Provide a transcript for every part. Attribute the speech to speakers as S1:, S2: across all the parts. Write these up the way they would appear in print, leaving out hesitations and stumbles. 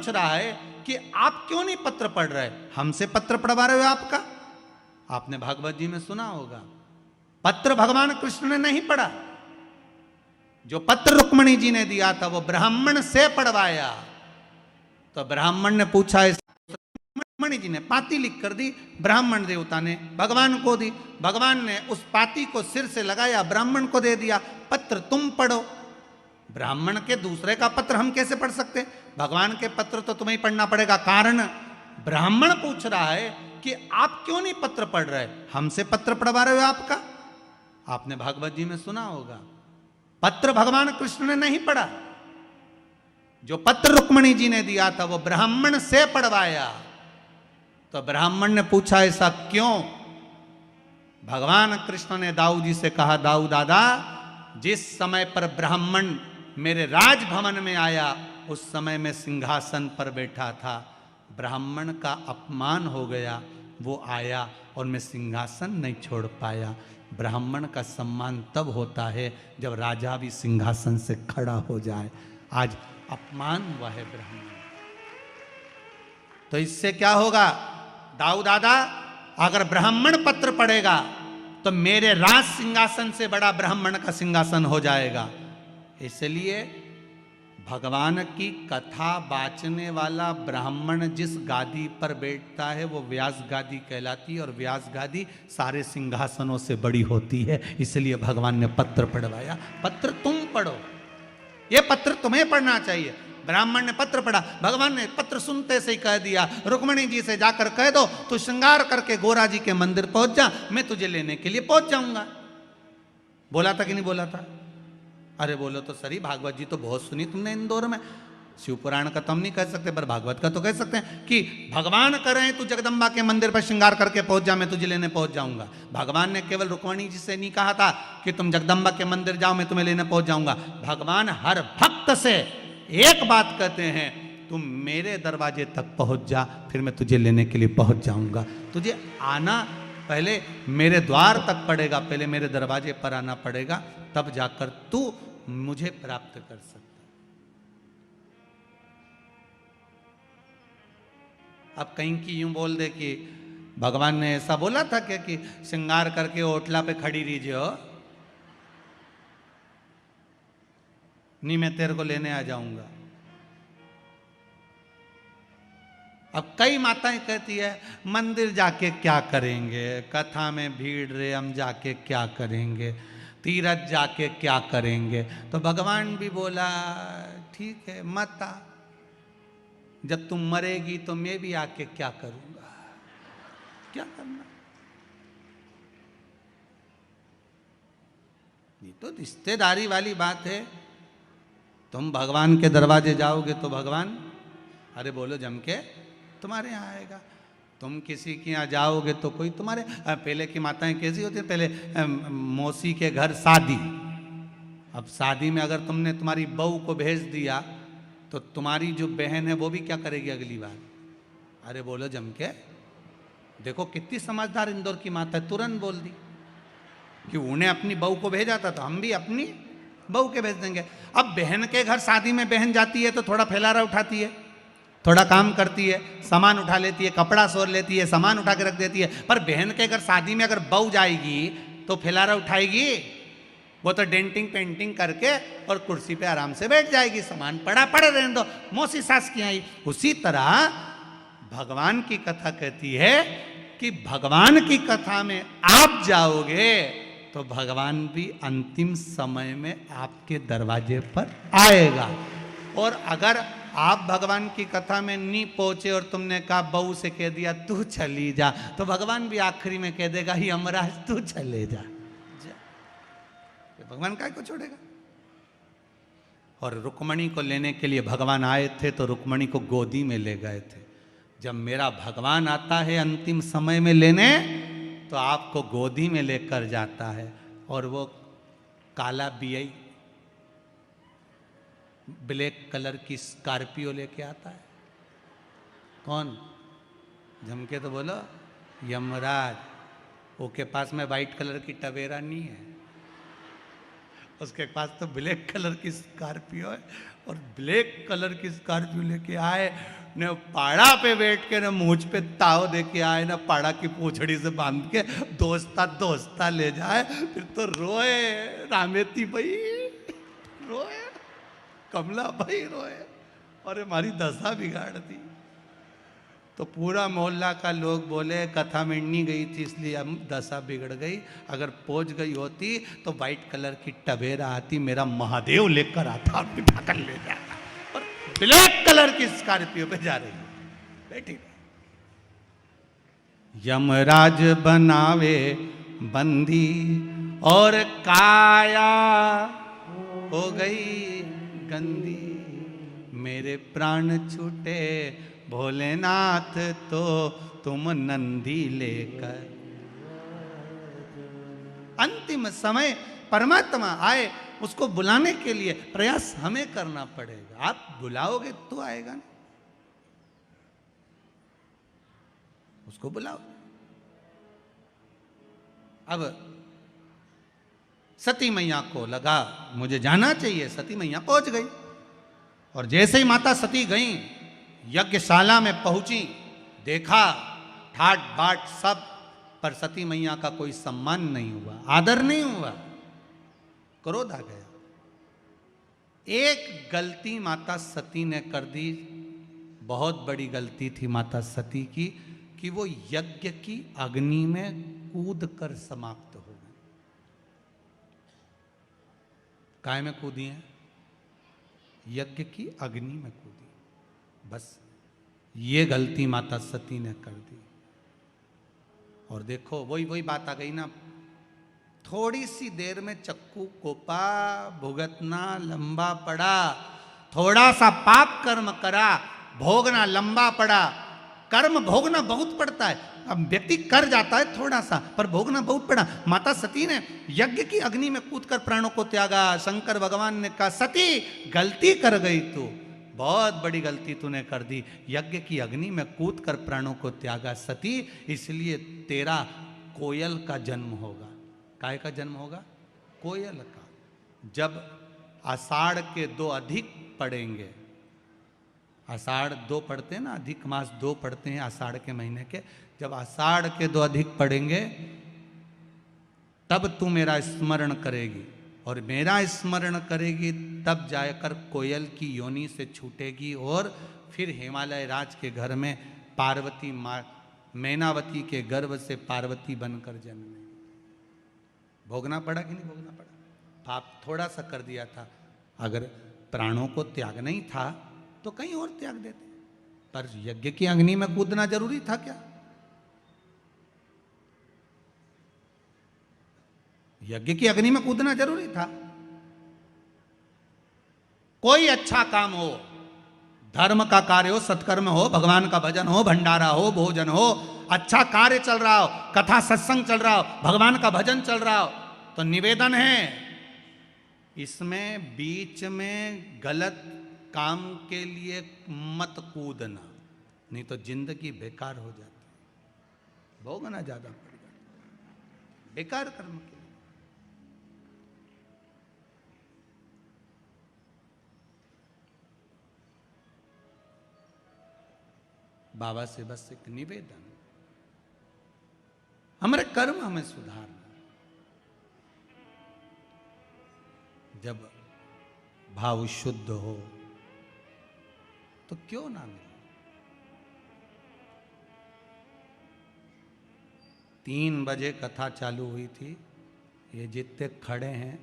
S1: पूछ रहा है कि आप क्यों नहीं पत्र पढ़ रहे, हमसे पत्र पढ़वा रहे हो आपका। आपने भागवत जी में सुना होगा, पत्र भगवान कृष्ण ने नहीं पढ़ा, जो पत्र रुक्मणी जी ने दिया था वो ब्राह्मण से पढ़वाया। तो ब्राह्मण ने पूछा, रुक्मणी जी ने पाती लिख कर दी, ब्राह्मण देवता ने भगवान को दी, भगवान ने उस पाती को सिर से लगाया, ब्राह्मण को दे दिया, पत्र तुम पढ़ो। ब्राह्मण के दूसरे का पत्र हम कैसे पढ़ सकते, भगवान के पत्र तो तुम्हें ही पढ़ना पड़ेगा। कारण ब्राह्मण पूछ रहा है कि आप क्यों नहीं पत्र पढ़ रहे, हमसे पत्र पढ़वा रहे हो आपका। आपने भागवत जी में सुना होगा, पत्र भगवान कृष्ण ने नहीं पढ़ा, जो पत्र रुक्मणी जी ने दिया था वो ब्राह्मण से पढ़वाया। तो ब्राह्मण ने पूछा ऐसा क्यों। भगवान कृष्ण ने दाऊ जी से कहा, दाऊ दादा, जिस समय पर ब्राह्मण मेरे राजभवन में आया उस समय मैं सिंहासन पर बैठा था, ब्राह्मण का अपमान हो गया, वो आया और मैं सिंहासन नहीं छोड़ पाया। ब्राह्मण का सम्मान तब होता है जब राजा भी सिंहासन से खड़ा हो जाए, आज अपमान हुआ है ब्राह्मण। तो इससे क्या होगा दाऊ दादा, अगर ब्राह्मण पत्र पढ़ेगा तो मेरे राज सिंहासन से बड़ा ब्राह्मण का सिंहासन हो जाएगा। इसलिए भगवान की कथा बाचने वाला ब्राह्मण जिस गादी पर बैठता है वो व्यास गादी कहलाती है, और व्यास गादी सारे सिंहासनों से बड़ी होती है। इसलिए भगवान ने पत्र पढ़वाया, पत्र तुम पढ़ो, ये पत्र तुम्हें पढ़ना चाहिए। ब्राह्मण ने पत्र पढ़ा, भगवान ने पत्र सुनते से ही कह दिया, रुक्मणी जी से जाकर कह दो तू श्रृंगार करके गोरा जी के मंदिर पहुंच जा, मैं तुझे लेने के लिए पहुंच जाऊंगा। बोला था कि नहीं बोला था? अरे बोलो तो सही, भागवत जी तो बहुत सुनी तुमने इंदौर में, शिव पुराण का तो हम नहीं कह सकते पर भागवत का तो कह सकते हैं कि भगवान कह रहे हैं तू जगदम्बा के मंदिर पर श्रृंगार करके पहुंच जा, मैं तुझे लेने पहुंच जाऊंगा। भगवान ने केवल रुक्मणी जी से नहीं कहा था कि तुम जगदम्बा के मंदिर जाओ मैं तुम्हें लेने पहुंच जाऊंगा। भगवान हर भक्त से एक बात कहते हैं, तुम मेरे दरवाजे तक पहुंच जा, फिर मैं तुझे लेने के लिए पहुंच जाऊंगा। तुझे आना पहले मेरे द्वार तक पड़ेगा, पहले मेरे दरवाजे पर आना पड़ेगा, तब जाकर तू मुझे प्राप्त कर सकता। अब कहीं की यूं बोल दे कि भगवान ने ऐसा बोला था क्या कि श्रृंगार करके ओटला पे खड़ी रहीजिए हो, नहीं मैं तेरे को लेने आ जाऊंगा। अब कई माताएं कहती है मंदिर जाके क्या करेंगे, कथा में भीड़ रे हम जाके क्या करेंगे, तीरथ जाके क्या करेंगे। तो भगवान भी बोला ठीक है मत आ, जब तुम मरेगी तो मैं भी आके क्या करूंगा, क्या करना। ये तो रिश्तेदारी वाली बात है। तुम भगवान के दरवाजे जाओगे तो भगवान अरे बोलो जम के तुम्हारे यहाँ आएगा। तुम किसी के यहाँ जाओगे तो कोई तुम्हारे, पहले की माताएं कैसी होती है, पहले मौसी के घर शादी, अब शादी में अगर तुमने तुम्हारी बहू को भेज दिया तो तुम्हारी जो बहन है वो भी क्या करेगी अगली बार, अरे बोलो जम के। देखो कितनी समझदार इंदौर की माता है, तुरंत बोल दी कि उन्हें अपनी बहू को भेजा था तो हम भी अपनी बहू के भेज देंगे। अब बहन के घर शादी में बहन जाती है तो थोड़ा फैलारा उठाती है, थोड़ा काम करती है, सामान उठा लेती है, कपड़ा सोर लेती है, सामान उठा के रख देती है। पर बहन के घर शादी में अगर बहू जाएगी तो फैलारा उठाएगी, वो तो डेंटिंग पेंटिंग करके और कुर्सी पे आराम से बैठ जाएगी, सामान पड़ा पड़े रहने दो, मौसी सास की आई। उसी तरह भगवान की कथा कहती है कि भगवान की कथा में आप जाओगे तो भगवान भी अंतिम समय में आपके दरवाजे पर आएगा। और अगर आप भगवान की कथा में नहीं पहुंचे और तुमने कहा बहू से कह दिया तू चली जा, तो भगवान भी आखिरी में कह देगा ही यमराज तू चले जा, भगवान काय को छोड़ेगा। और रुक्मणी को लेने के लिए भगवान आए थे तो रुक्मणी को गोदी में ले गए थे। जब मेरा भगवान आता है अंतिम समय में लेने तो आपको गोदी में लेकर जाता है, और वो काला बीआई ब्लैक कलर की स्कॉर्पियो लेके आता है। कौन? झमके तो बोलो, यमराज। वो के पास में वाइट कलर की टवेरा नहीं है, उसके पास तो ब्लैक कलर की स्कॉर्पियो है, और ब्लैक कलर की स्कॉर्पियो लेके आए न, पाड़ा पे बैठ के न मूंछ पे ताव दे के आए, ना पाड़ा की पूछड़ी से बांध के दोस्ता दोस्ता ले जाए, फिर तो रोए रामेती भाई, रोए कमला भाई रोए, और हमारी दशा बिगाड़ दी। तो पूरा मोहल्ला का लोग बोले कथा मिड़नी गई थी इसलिए हम दशा बिगड़ गई, अगर पहुंच गई होती तो वाइट कलर की टवेरा आती, मेरा महादेव लेकर आता और बिठाकर ले जाता, और ब्लैक कलर की स्कॉर्पियो पे जा रही बैठी। यमराज बनावे बंदी और काया हो गई गंदी, मेरे प्राण छूटे भोलेनाथ तो तुम नंदी लेकर। अंतिम समय परमात्मा आए, उसको बुलाने के लिए प्रयास हमें करना पड़ेगा। आप बुलाओगे तो आएगा ना, उसको बुलाओ। अब सती मैया को लगा मुझे जाना चाहिए, सती मैया पहुंच गई, और जैसे ही माता सती गई यज्ञशाला में पहुंची, देखा ठाट बाट सब, पर सती मैया का कोई सम्मान नहीं हुआ, आदर नहीं हुआ, क्रोध आ गया। एक गलती माता सती ने कर दी, बहुत बड़ी गलती थी माता सती की, कि वो यज्ञ की अग्नि में कूद कर समाप्त हो गई। काय में कूदी है? यज्ञ की अग्नि में कूदी। बस ये गलती माता सती ने कर दी। और देखो वही बात आ गई ना, थोड़ी सी देर में चक्कू कोपा, भुगतना लंबा पड़ा, थोड़ा सा पाप कर्म करा, भोगना लंबा पड़ा। कर्म भोगना बहुत पड़ता है, अब व्यक्ति कर जाता है थोड़ा सा, पर भोगना बहुत पड़ा। माता सती ने यज्ञ की अग्नि में कूदकर प्राणों को त्यागा। शंकर भगवान ने कहा सती गलती कर गई तू, बहुत बड़ी गलती तूने कर दी, यज्ञ की अग्नि में कूदकर प्राणों को त्यागा सती, इसलिए तेरा कोयल का जन्म होगा। काय का जन्म होगा? कोयल का। जब आषाढ़ के 2 अधिक पड़ेंगे, आषाढ़ 2 पढ़ते हैं ना, अधिक मास 2 पढ़ते हैं आषाढ़ के महीने के, जब आषाढ़ के 2 अधिक पड़ेंगे तब तू मेरा स्मरण करेगी, और मेरा स्मरण करेगी तब जाकर कोयल की योनि से छूटेगी, और फिर हिमालय राज के घर में पार्वती माँ मैनावती के गर्भ से पार्वती बनकर जन्मेगी। भोगना पड़ा कि नहीं भोगना पड़ा? पाप थोड़ा सा कर दिया था, अगर प्राणों को त्यागना ही था तो कहीं और त्याग देते, पर यज्ञ की अग्नि में कूदना जरूरी था क्या? यज्ञ की अग्नि में कूदना जरूरी था? कोई अच्छा काम हो, धर्म का कार्य हो, सत्कर्म हो, भगवान का भजन हो, भंडारा हो, भोजन हो, अच्छा कार्य चल रहा हो, कथा सत्संग चल रहा हो, भगवान का भजन चल रहा हो, तो निवेदन है इसमें बीच में गलत काम के लिए मत कूदना, नहीं तो जिंदगी बेकार हो जाती, भोगना ज्यादा पड़ जाता बेकार कर्म के लिए। बाबा से बस एक निवेदन, हमारे कर्म हमें सुधारना। जब भाव शुद्ध हो तो क्यों ना मिले। 3 बजे कथा चालू हुई थी, ये जितने खड़े हैं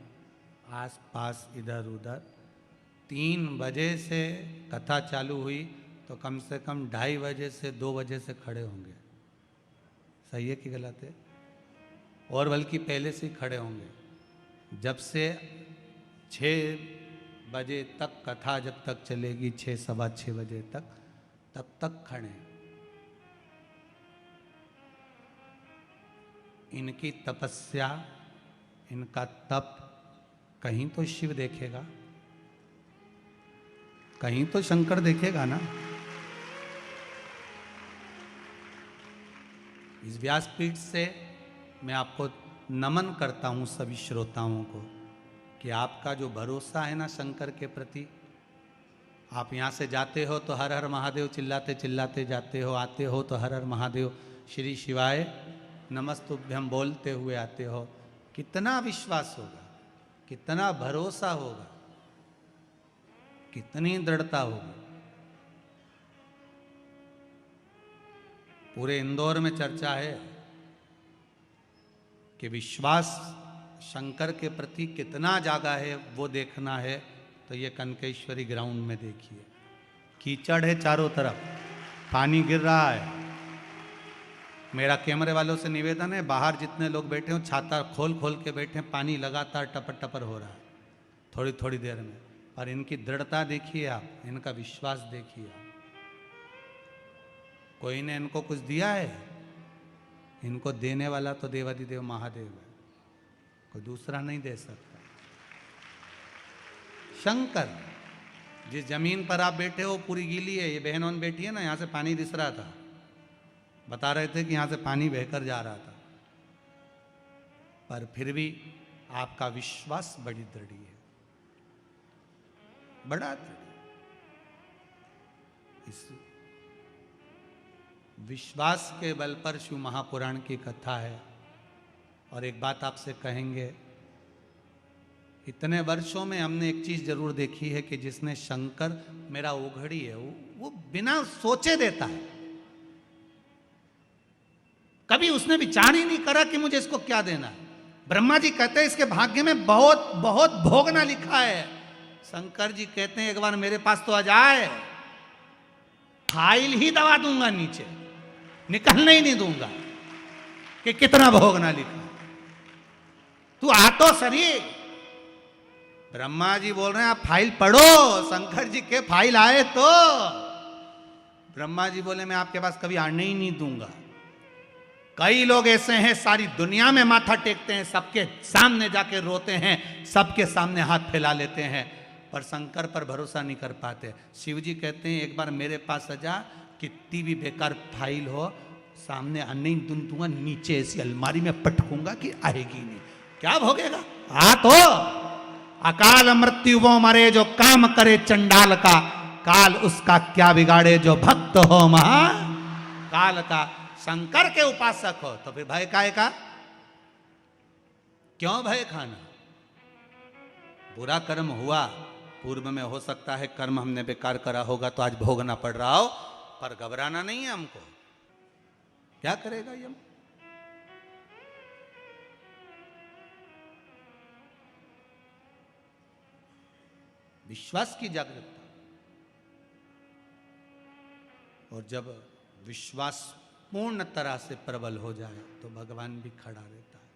S1: आस पास इधर उधर, 3 बजे से कथा चालू हुई तो कम से कम 2:30 बजे से 2 बजे से खड़े होंगे। सही है कि गलत है? और बल्कि पहले से ही खड़े होंगे। जब से 6 बजे तक कथा जब तक चलेगी, 6 सवा 6 बजे तक, तब तक खड़े। इनकी तपस्या, इनका तप कहीं तो शिव देखेगा, कहीं तो शंकर देखेगा ना। इस व्यासपीठ से मैं आपको नमन करता हूं सभी श्रोताओं को कि आपका जो भरोसा है ना शंकर के प्रति, आप यहाँ से जाते हो तो हर हर महादेव चिल्लाते चिल्लाते जाते हो, आते हो तो हर हर महादेव श्री शिवाय नमस्तुभ्यम बोलते हुए आते हो। कितना विश्वास होगा, कितना भरोसा होगा, कितनी दृढ़ता होगी। पूरे इंदौर में चर्चा है कि विश्वास शंकर के प्रति कितना जागा है, वो देखना है तो ये कनकेश्वरी ग्राउंड में देखिए। कीचड़ है चारों तरफ, पानी गिर रहा है। मेरा कैमरे वालों से निवेदन है, बाहर जितने लोग बैठे हो छाता खोल खोल के बैठे, पानी लगातार टपर टपर हो रहा है थोड़ी थोड़ी देर में। पर इनकी दृढ़ता देखिए आप, इनका विश्वास देखिए आप। कोई ने इनको कुछ दिया है? इनको देने वाला तो देवाधिदेव महादेव है, कोई दूसरा नहीं दे सकता। शंकर, जिस जमीन पर आप बैठे हो पूरी गीली है, ये बहन और बैठी है ना, यहाँ से पानी दिस रहा था, बता रहे थे कि यहाँ से पानी बहकर जा रहा था, पर फिर भी आपका विश्वास बड़ी दृढ़ है, बड़ा दृढ़। इस विश्वास के बल पर शिव महापुराण की कथा है। और एक बात आपसे कहेंगे, इतने वर्षों में हमने एक चीज जरूर देखी है कि जिसने शंकर मेरा ओघड़ी है, वो बिना सोचे देता है। कभी उसने विचार ही नहीं करा कि मुझे इसको क्या देना है। ब्रह्मा जी कहते हैं इसके भाग्य में बहुत बहुत भोगना लिखा है। शंकर जी कहते हैं एक बार मेरे पास तो आ जाए, फाइल ही दबा दूंगा नीचे, निकलने ही नहीं दूंगा कि कितना भोगना लिखा। तू आ तो सही। ब्रह्मा जी बोल रहे हैं आप फाइल पढ़ो, शंकर जी के फाइल आए तो। ब्रह्मा जी बोले मैं आपके पास कभी आने ही नहीं दूंगा। कई लोग ऐसे हैं सारी दुनिया में माथा टेकते हैं, सबके सामने जाके रोते हैं, सबके सामने हाथ फैला लेते हैं, पर शंकर पर भरोसा नहीं कर पाते। शिव जी कहते हैं एक बार मेरे पास आ जा, कितनी भी बेकार फाइल हो सामने आने ही दूंगा, नीचे ऐसी अलमारी में पटकूंगा कि आएगी नहीं। क्या भोगेगा? आ तो अकाल मृत्यु वो मरे जो काम करे चंडाल का, काल उसका क्या बिगाड़े जो भक्त हो महा काल का। शंकर के उपासक हो तो फिर भय काहे का? क्यों भय खाना? बुरा कर्म हुआ पूर्व में, हो सकता है कर्म हमने बेकार करा होगा तो आज भोगना पड़ रहा हो, पर घबराना नहीं है हमको। क्या करेगा यम? विश्वास की जागरूकता। और जब विश्वास पूर्ण तरह से प्रबल हो जाए तो भगवान भी खड़ा रहता है।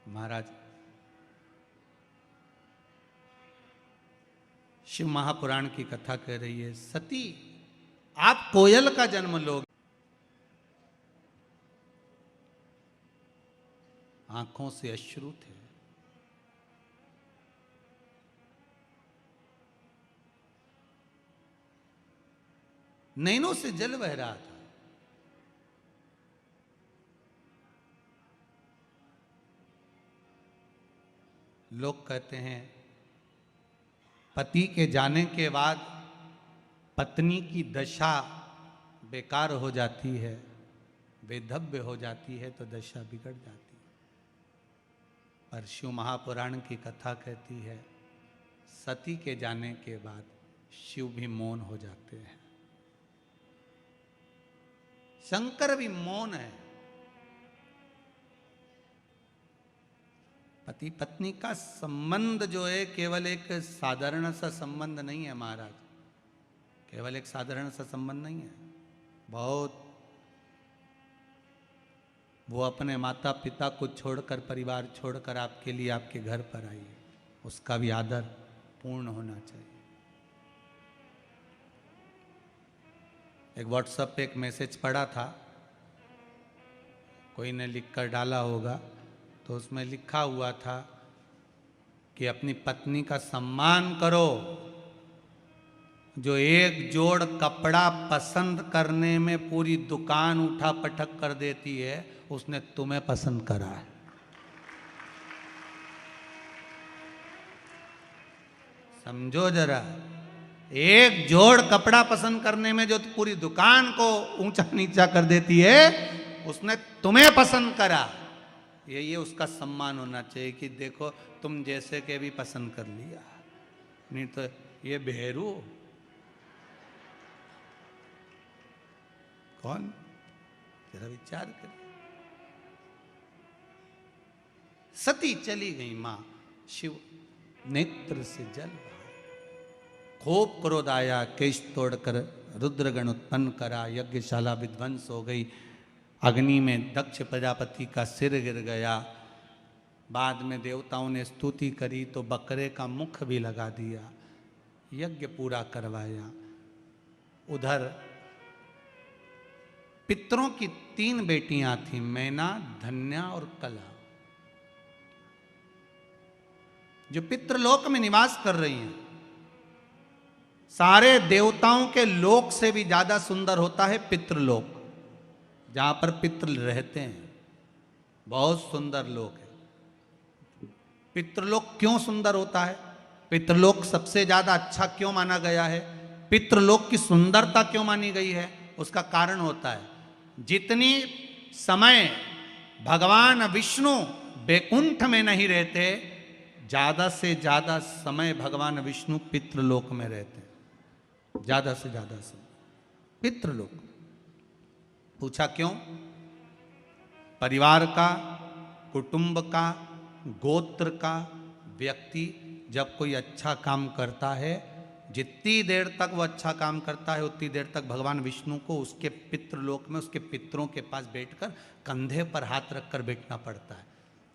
S1: महाराज शिव महापुराण की कथा कह रही है, सती आप कोयल का जन्म लोगे, आंखों से अश्रु थे, नैनों से जल बह रहा था। लोग कहते हैं पति के जाने के बाद पत्नी की दशा बेकार हो जाती है, वेधव्य हो जाती है, तो दशा बिगड़ जाती है। पर शिव महापुराण की कथा कहती है सती के जाने के बाद शिव भी मौन हो जाते हैं, शंकर भी मौन है। पति पत्नी का संबंध जो है केवल एक साधारण सा संबंध नहीं है महाराज, केवल एक साधारण सा संबंध नहीं है। बहुत, वो अपने माता पिता को छोड़कर, परिवार छोड़कर आपके लिए आपके घर पर आई है, उसका भी आदर पूर्ण होना चाहिए। एक व्हाट्सएप पे एक मैसेज पड़ा था, कोई ने लिखकर डाला होगा, तो उसमें लिखा हुआ था कि अपनी पत्नी का सम्मान करो, जो एक जोड़ कपड़ा पसंद करने में पूरी दुकान उठा पटक कर देती है, उसने तुम्हें पसंद करा है। समझो जरा, एक जोड़ कपड़ा पसंद करने में जो पूरी दुकान को ऊंचा नीचा कर देती है, उसने तुम्हें पसंद करा। ये उसका सम्मान होना चाहिए कि देखो तुम जैसे के भी पसंद कर लिया, नहीं तो ये भेरू कौन, जरा विचार करिए। सती चली गई मां, शिव नेत्र से जल बहा, खूब क्रोध आया, केश तोड़कर रुद्रगण उत्पन्न करा, यज्ञशाला विध्वंस हो गई, अग्नि में दक्ष प्रजापति का सिर गिर गया। बाद में देवताओं ने स्तुति करी तो बकरे का मुख भी लगा दिया, यज्ञ पूरा करवाया। उधर पितरों की 3 बेटियां थीं, मैना, धन्या और कला, जो पितृलोक में निवास कर रही हैं। सारे देवताओं के लोक से भी ज्यादा सुंदर होता है पितृलोक, जहां पर पितृ रहते हैं। बहुत सुंदर लोक है। पितृलोक क्यों सुंदर होता है? पितृलोक सबसे ज्यादा अच्छा क्यों माना गया है? पितृलोक की सुंदरता क्यों मानी गई है? उसका कारण होता है, जितनी समय भगवान विष्णु बैकुंठ में नहीं रहते, ज्यादा से ज्यादा समय भगवान विष्णु पितृलोक में रहते हैं। ज्यादा से ज्यादा समय पितृलोक। पूछा क्यों? परिवार का, कुटुंब का, गोत्र का व्यक्ति जब कोई अच्छा काम करता है, जितनी देर तक वो अच्छा काम करता है उतनी देर तक भगवान विष्णु को उसके पितृलोक में उसके पितरों के पास बैठकर कंधे पर हाथ रखकर बैठना पड़ता है।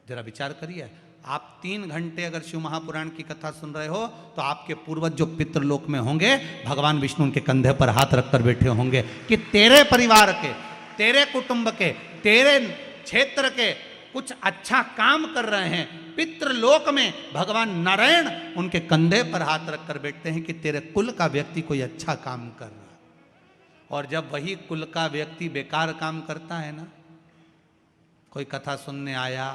S1: जरा विचार करिए, आप 3 घंटे अगर शिव महापुराण की कथा सुन रहे हो तो आपके पूर्वज जो पितृलोक में होंगे, भगवान विष्णु उनके कंधे पर हाथ रखकर बैठे होंगे कि तेरे परिवार के, तेरे कुटुंब के, तेरे क्षेत्र के कुछ अच्छा काम कर रहे हैं। पितृलोक में भगवान नारायण उनके कंधे पर हाथ रखकर बैठते हैं कि तेरे कुल का व्यक्ति कोई अच्छा काम कर रहा है। और जब वही कुल का व्यक्ति बेकार काम करता है ना, कोई कथा सुनने आया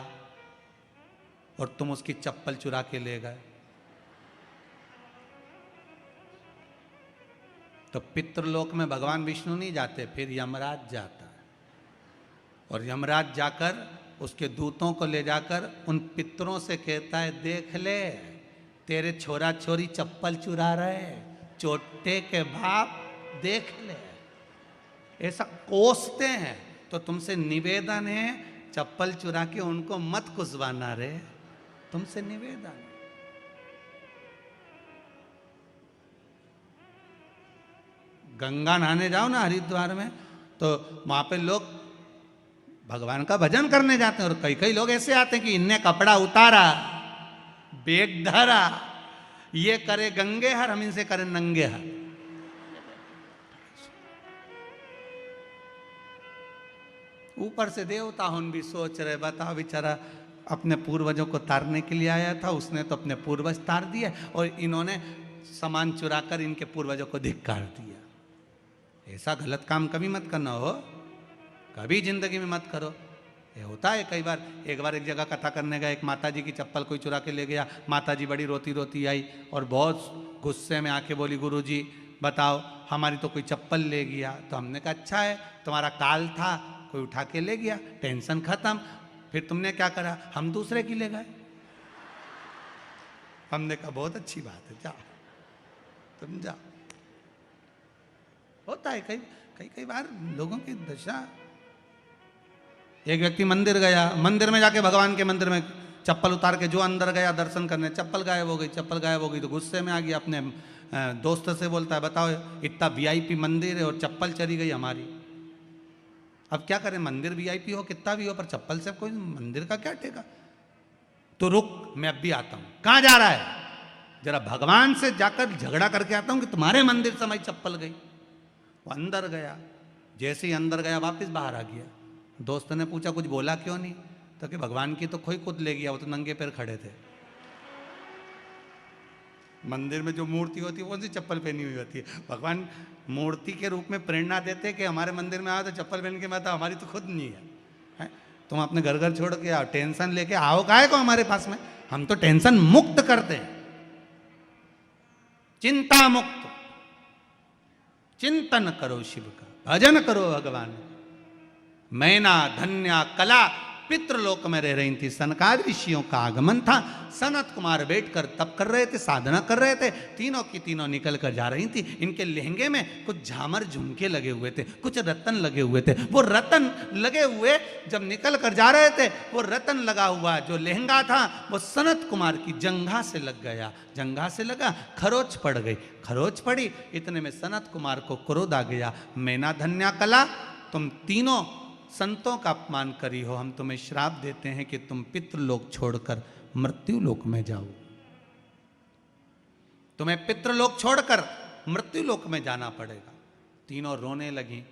S1: और तुम उसकी चप्पल चुरा के ले गए, तो पितृलोक में भगवान विष्णु नहीं जाते, फिर यमराज जाता है। और यमराज जाकर उसके दूतों को ले जाकर उन पितरों से कहता है, देख ले तेरे छोरा छोरी चप्पल चुरा रहे, चोटे के बाप देख ले। ऐसा कोसते हैं। तो तुमसे निवेदन है, चप्पल चुरा के उनको मत कुसवाना रे, तुमसे निवेदन। गंगा नहाने जाओ ना हरिद्वार में, तो वहां पे लोग भगवान का भजन करने जाते हैं, और कई कई लोग ऐसे आते हैं कि इनने कपड़ा उतारा, बेग धरा, ये करे गंगे हर, हम इनसे करें नंगे हर। ऊपर से देवता उन भी सोच रहे, बताओ बेचारा अपने पूर्वजों को तारने के लिए आया था, उसने तो अपने पूर्वज तार दिए और इन्होंने सामान चुराकर इनके पूर्वजों को धिक्कार दिया। ऐसा गलत काम कभी मत करना हो, कभी जिंदगी में मत करो। ये होता है कई बार। एक बार एक जगह कथा करने गया, एक माताजी की चप्पल कोई चुरा के ले गया। माताजी बड़ी रोती रोती आई और बहुत गुस्से में आके बोली, गुरुजी बताओ हमारी तो कोई चप्पल ले गया। तो हमने कहा अच्छा है, तुम्हारा काल था, कोई उठा के ले गया, टेंशन खत्म। फिर तुमने क्या करा? हम दूसरे की ले गए। हमने कहा बहुत अच्छी बात है, जाओ तुम जाओ। होता है कई बार लोगों की दशा। एक व्यक्ति मंदिर गया, मंदिर में जाके भगवान के मंदिर में चप्पल उतार के जो अंदर गया दर्शन करने, चप्पल गायब हो गई। चप्पल गायब हो गई तो गुस्से में आ गया, अपने दोस्त से बोलता है, बताओ इतना वीआईपी मंदिर है और चप्पल चली गई हमारी, अब क्या करें? मंदिर वीआईपी हो कितना भी हो, पर चप्पल से कोई मंदिर का क्या टेका। तो रुक, मैं अब भी आता हूं। कहां जा रहा है? जरा भगवान से जाकर झगड़ा करके आता हूं कि तुम्हारे मंदिर से हमारी चप्पल गई। वो अंदर गया, जैसे ही अंदर गया वापस बाहर आ गया। दोस्त ने पूछा कुछ बोला क्यों नहीं? तो कि भगवान की तो कोई खुद ले गया, वो तो नंगे पैर खड़े थे। मंदिर में जो मूर्ति होती है कौन सी चप्पल पहनी हुई होती है? भगवान मूर्ति के रूप में प्रेरणा देते कि हमारे मंदिर में आओ तो चप्पल पहन के मैं, तो हमारी तो खुद नहीं है। तुम अपने घर घर छोड़ के आओ, टेंशन लेके आओ काहे को हमारे पास में? हम तो टेंशन मुक्त करते हैं, चिंता मुक्त। चिंतन करो शिव का, भजन करो भगवान। मैना धन्या कला पितृलोक में रह रही थी। सनकादि ऋषियों का आगमन था। सनत कुमार बैठकर तप कर रहे थे, साधना कर रहे थे। तीनों की तीनों निकल कर जा रही थी। इनके लहंगे में कुछ झामर झुमके लगे हुए थे, कुछ रतन लगे हुए थे। वो रतन लगे हुए जब निकल कर जा रहे थे, वो रतन लगा हुआ जो लहंगा था वो सनत कुमार की जंघा से लग गया। जंघा से लगा, खरोच पड़ गई। खरोच पड़ी, इतने में सनत कुमार को क्रोध आ गया। मैना धन्या कला, तुम तीनों संतों का अपमान करी हो, हम तुम्हें श्राप देते हैं कि तुम पितृलोक छोड़कर मृत्युलोक में जाओ। तुम्हें पितृलोक छोड़कर मृत्युलोक में जाना पड़ेगा। तीनों रोने लगी,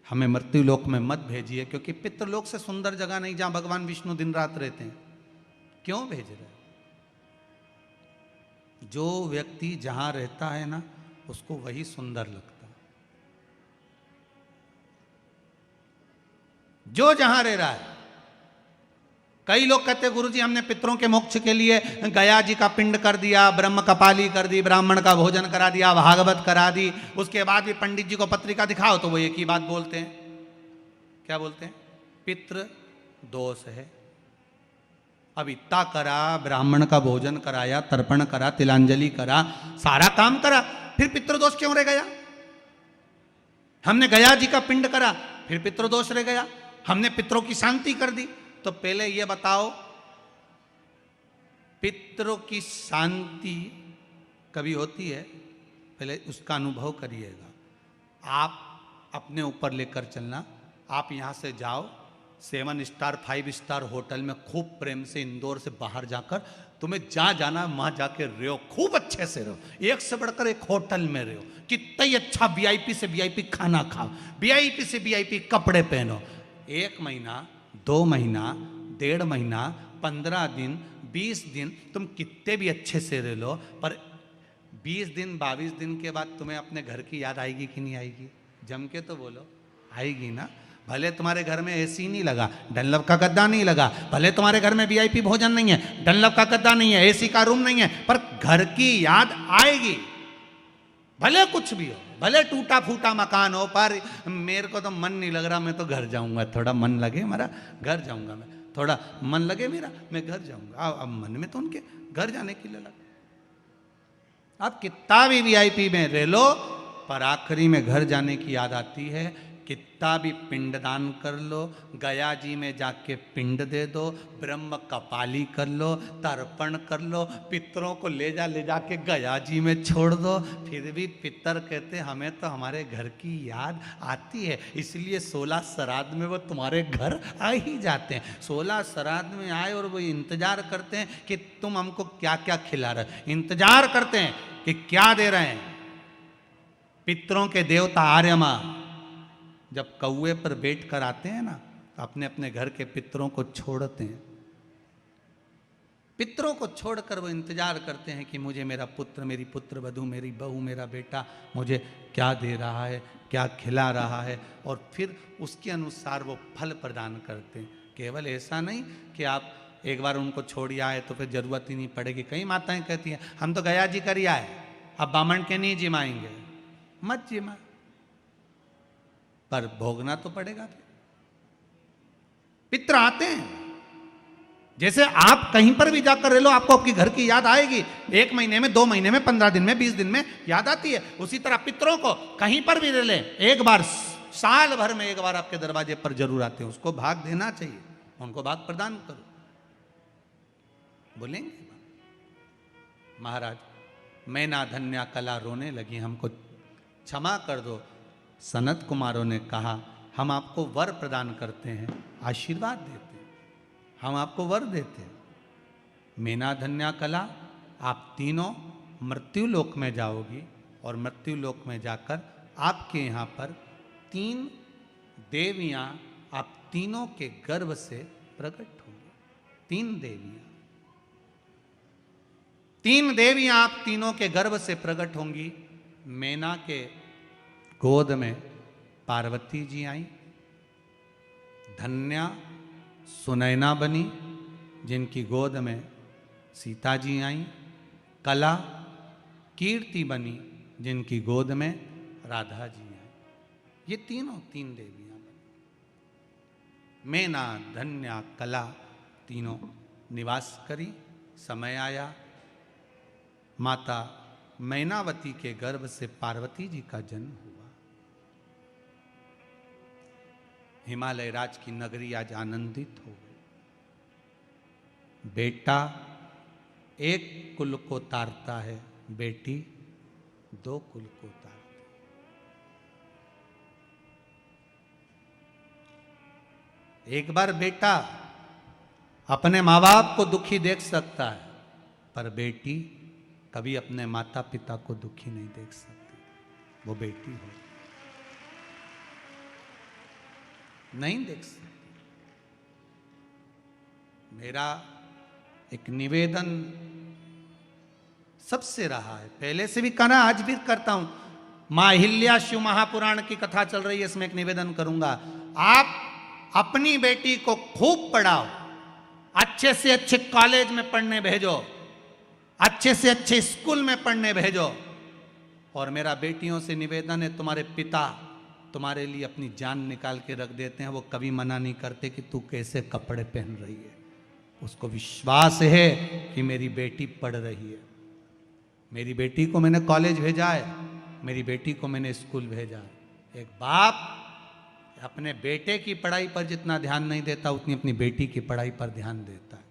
S1: हमें मृत्युलोक में मत भेजिए, क्योंकि पितृलोक से सुंदर जगह नहीं जहां भगवान विष्णु दिन रात रहते हैं। क्यों भेज रहे? जो व्यक्ति जहां रहता है ना, उसको वही सुंदर लगता है। जो जहां रह रहा है। कई लोग कहते गुरुजी हमने पितरों के मोक्ष के लिए गया जी का पिंड कर दिया, ब्रह्म कपाली कर दी, ब्राह्मण का भोजन करा दिया, भागवत करा दी, उसके बाद भी पंडित जी को पत्रिका दिखाओ तो वो एक ही बात बोलते हैं। क्या बोलते हैं? पितृ दोष है। अब इतना करा, ब्राह्मण का भोजन कराया, तर्पण करा, तिलांजलि करा, सारा काम करा, फिर पितृदोष क्यों रह गया? हमने गया जी का पिंड करा, फिर पितृदोष रह गया। हमने पितरों की शांति कर दी। तो पहले यह बताओ, पितरों की शांति कभी होती है? पहले उसका अनुभव करिएगा। आप अपने ऊपर लेकर चलना। आप यहां से जाओ 7 स्टार 5 स्टार होटल में, खूब प्रेम से इंदौर से बाहर जाकर तुम्हें जहां जाना वहां जाके रहो, खूब अच्छे से रहो, एक से बढ़कर एक होटल में रहो, कितना ही अच्छा वीआईपी से वीआईपी खाना खाओ, वीआईपी से वीआईपी कपड़े पहनो। 1 महीना, 2 महीना, 1.5 महीना, 15 दिन, 20 दिन तुम कितने भी अच्छे से रह लो, पर 20 दिन 22 दिन के बाद तुम्हें अपने घर की याद आएगी कि नहीं आएगी? जम के तो बोलो, आएगी ना। भले तुम्हारे घर में एसी नहीं लगा, डनलप का गद्दा नहीं लगा, भले तुम्हारे घर में वीआईपी भोजन नहीं है, डनलप का गद्दा नहीं है, एसी का रूम नहीं है, पर घर की याद आएगी। भले कुछ भी हो, भले टूटा फूटा मकान हो, पर मेरे को तो मन नहीं लग रहा, मैं तो घर जाऊंगा। थोड़ा मन लगे मेरा, घर जाऊंगा मैं। थोड़ा मन लगे मेरा, मैं घर जाऊंगा। अब मन में तो उनके घर जाने के लिए लगा। आप कितना भी वीआईपी में रह लो, पर आखिरी में घर जाने की याद आती है। कितना भी पिंडदान कर लो, गया जी में जाके पिंड दे दो, ब्रह्म कपाली कर लो, तर्पण कर लो, पितरों को ले जाके गया जी में छोड़ दो, फिर भी पितर कहते हमें तो हमारे घर की याद आती है। इसलिए 16 श्राद्ध में वो तुम्हारे घर आ ही जाते हैं। 16 श्राद्ध में आए और वो इंतजार करते हैं कि तुम हमको क्या क्या खिला रहे हो, इंतजार करते हैं कि क्या दे रहे हैं। पितरों के देवता आर्यमा जब कौए पर बैठ कर आते हैं ना, तो अपने अपने घर के पितरों को छोड़ते हैं। पितरों को छोड़कर वो इंतजार करते हैं कि मुझे मेरा पुत्र, मेरी पुत्र वधू, मेरी बहू, मेरा बेटा मुझे क्या दे रहा है, क्या खिला रहा है, और फिर उसके अनुसार वो फल प्रदान करते हैं। केवल ऐसा नहीं कि आप एक बार उनको छोड़ आए तो फिर जरूरत ही नहीं पड़ेगी। कई माताएं कहती हैं हम तो गया जी कर आए, अब बामण के नहीं जिमाएंगे। मत जिमा, पर भोगना तो पड़ेगा। पितर आते हैं। जैसे आप कहीं पर भी जाकर रह लो, आपको आपकी घर की याद आएगी। 1 महीने में, 2 महीने में, 15 दिन में, 20 दिन में याद आती है। उसी तरह पितरों को कहीं पर भी रह ले, एक बार साल भर में एक बार आपके दरवाजे पर जरूर आते हैं। उसको भाग देना चाहिए, उनको भाग प्रदान करो। बोलेंगे महाराज मैना धन्या कला रोने लगी, हमको क्षमा कर दो। सनत कुमारों ने कहा हम आपको वर प्रदान करते हैं, आशीर्वाद देते हैं, हम आपको वर देते हैं। मैना धन्या कला, आप तीनों मृत्युलोक में जाओगी, और मृत्युलोक में जाकर आपके यहाँ पर 3 देवियाँ आप तीनों के गर्भ से प्रकट होंगी। 3 देवियाँ, तीन देवियां आप तीनों के गर्भ से प्रकट होंगी। मैना के गोद में पार्वती जी आई, धन्या सुनैना बनी जिनकी गोद में सीता जी आई, कला कीर्ति बनी जिनकी गोद में राधा जी आई। ये तीनों तीन देवियां बनी। मैना धन्या कला तीनों निवास करी। समय आया, माता मैनावती के गर्भ से पार्वती जी का जन्म हुआ। हिमालय राज की नगरी आज आनंदित हो गई। बेटा एक कुल को तारता है, बेटी दो कुल को तारती। एक बार बेटा अपने माँ बाप को दुखी देख सकता है, पर बेटी कभी अपने माता पिता को दुखी नहीं देख सकती। वो बेटी हो, नहीं देख सकती। मेरा एक निवेदन सबसे रहा है, पहले से भी करा, आज भी करता हूं। मां अहिल्या शिव महापुराण की कथा चल रही है, इसमें एक निवेदन करूंगा। आप अपनी बेटी को खूब पढ़ाओ, अच्छे से अच्छे कॉलेज में पढ़ने भेजो, अच्छे से अच्छे स्कूल में पढ़ने भेजो। और मेरा बेटियों से निवेदन है, तुम्हारे पिता तुम्हारे लिए अपनी जान निकाल के रख देते हैं, वो कभी मना नहीं करते कि तू कैसे कपड़े पहन रही है। उसको विश्वास है कि मेरी बेटी पढ़ रही है। मेरी बेटी को मैंने कॉलेज भेजा है, मेरी बेटी को मैंने स्कूल भेजा है। एक बाप अपने बेटे की पढ़ाई पर जितना ध्यान नहीं देता, उतनी अपनी बेटी की पढ़ाई पर ध्यान देता है।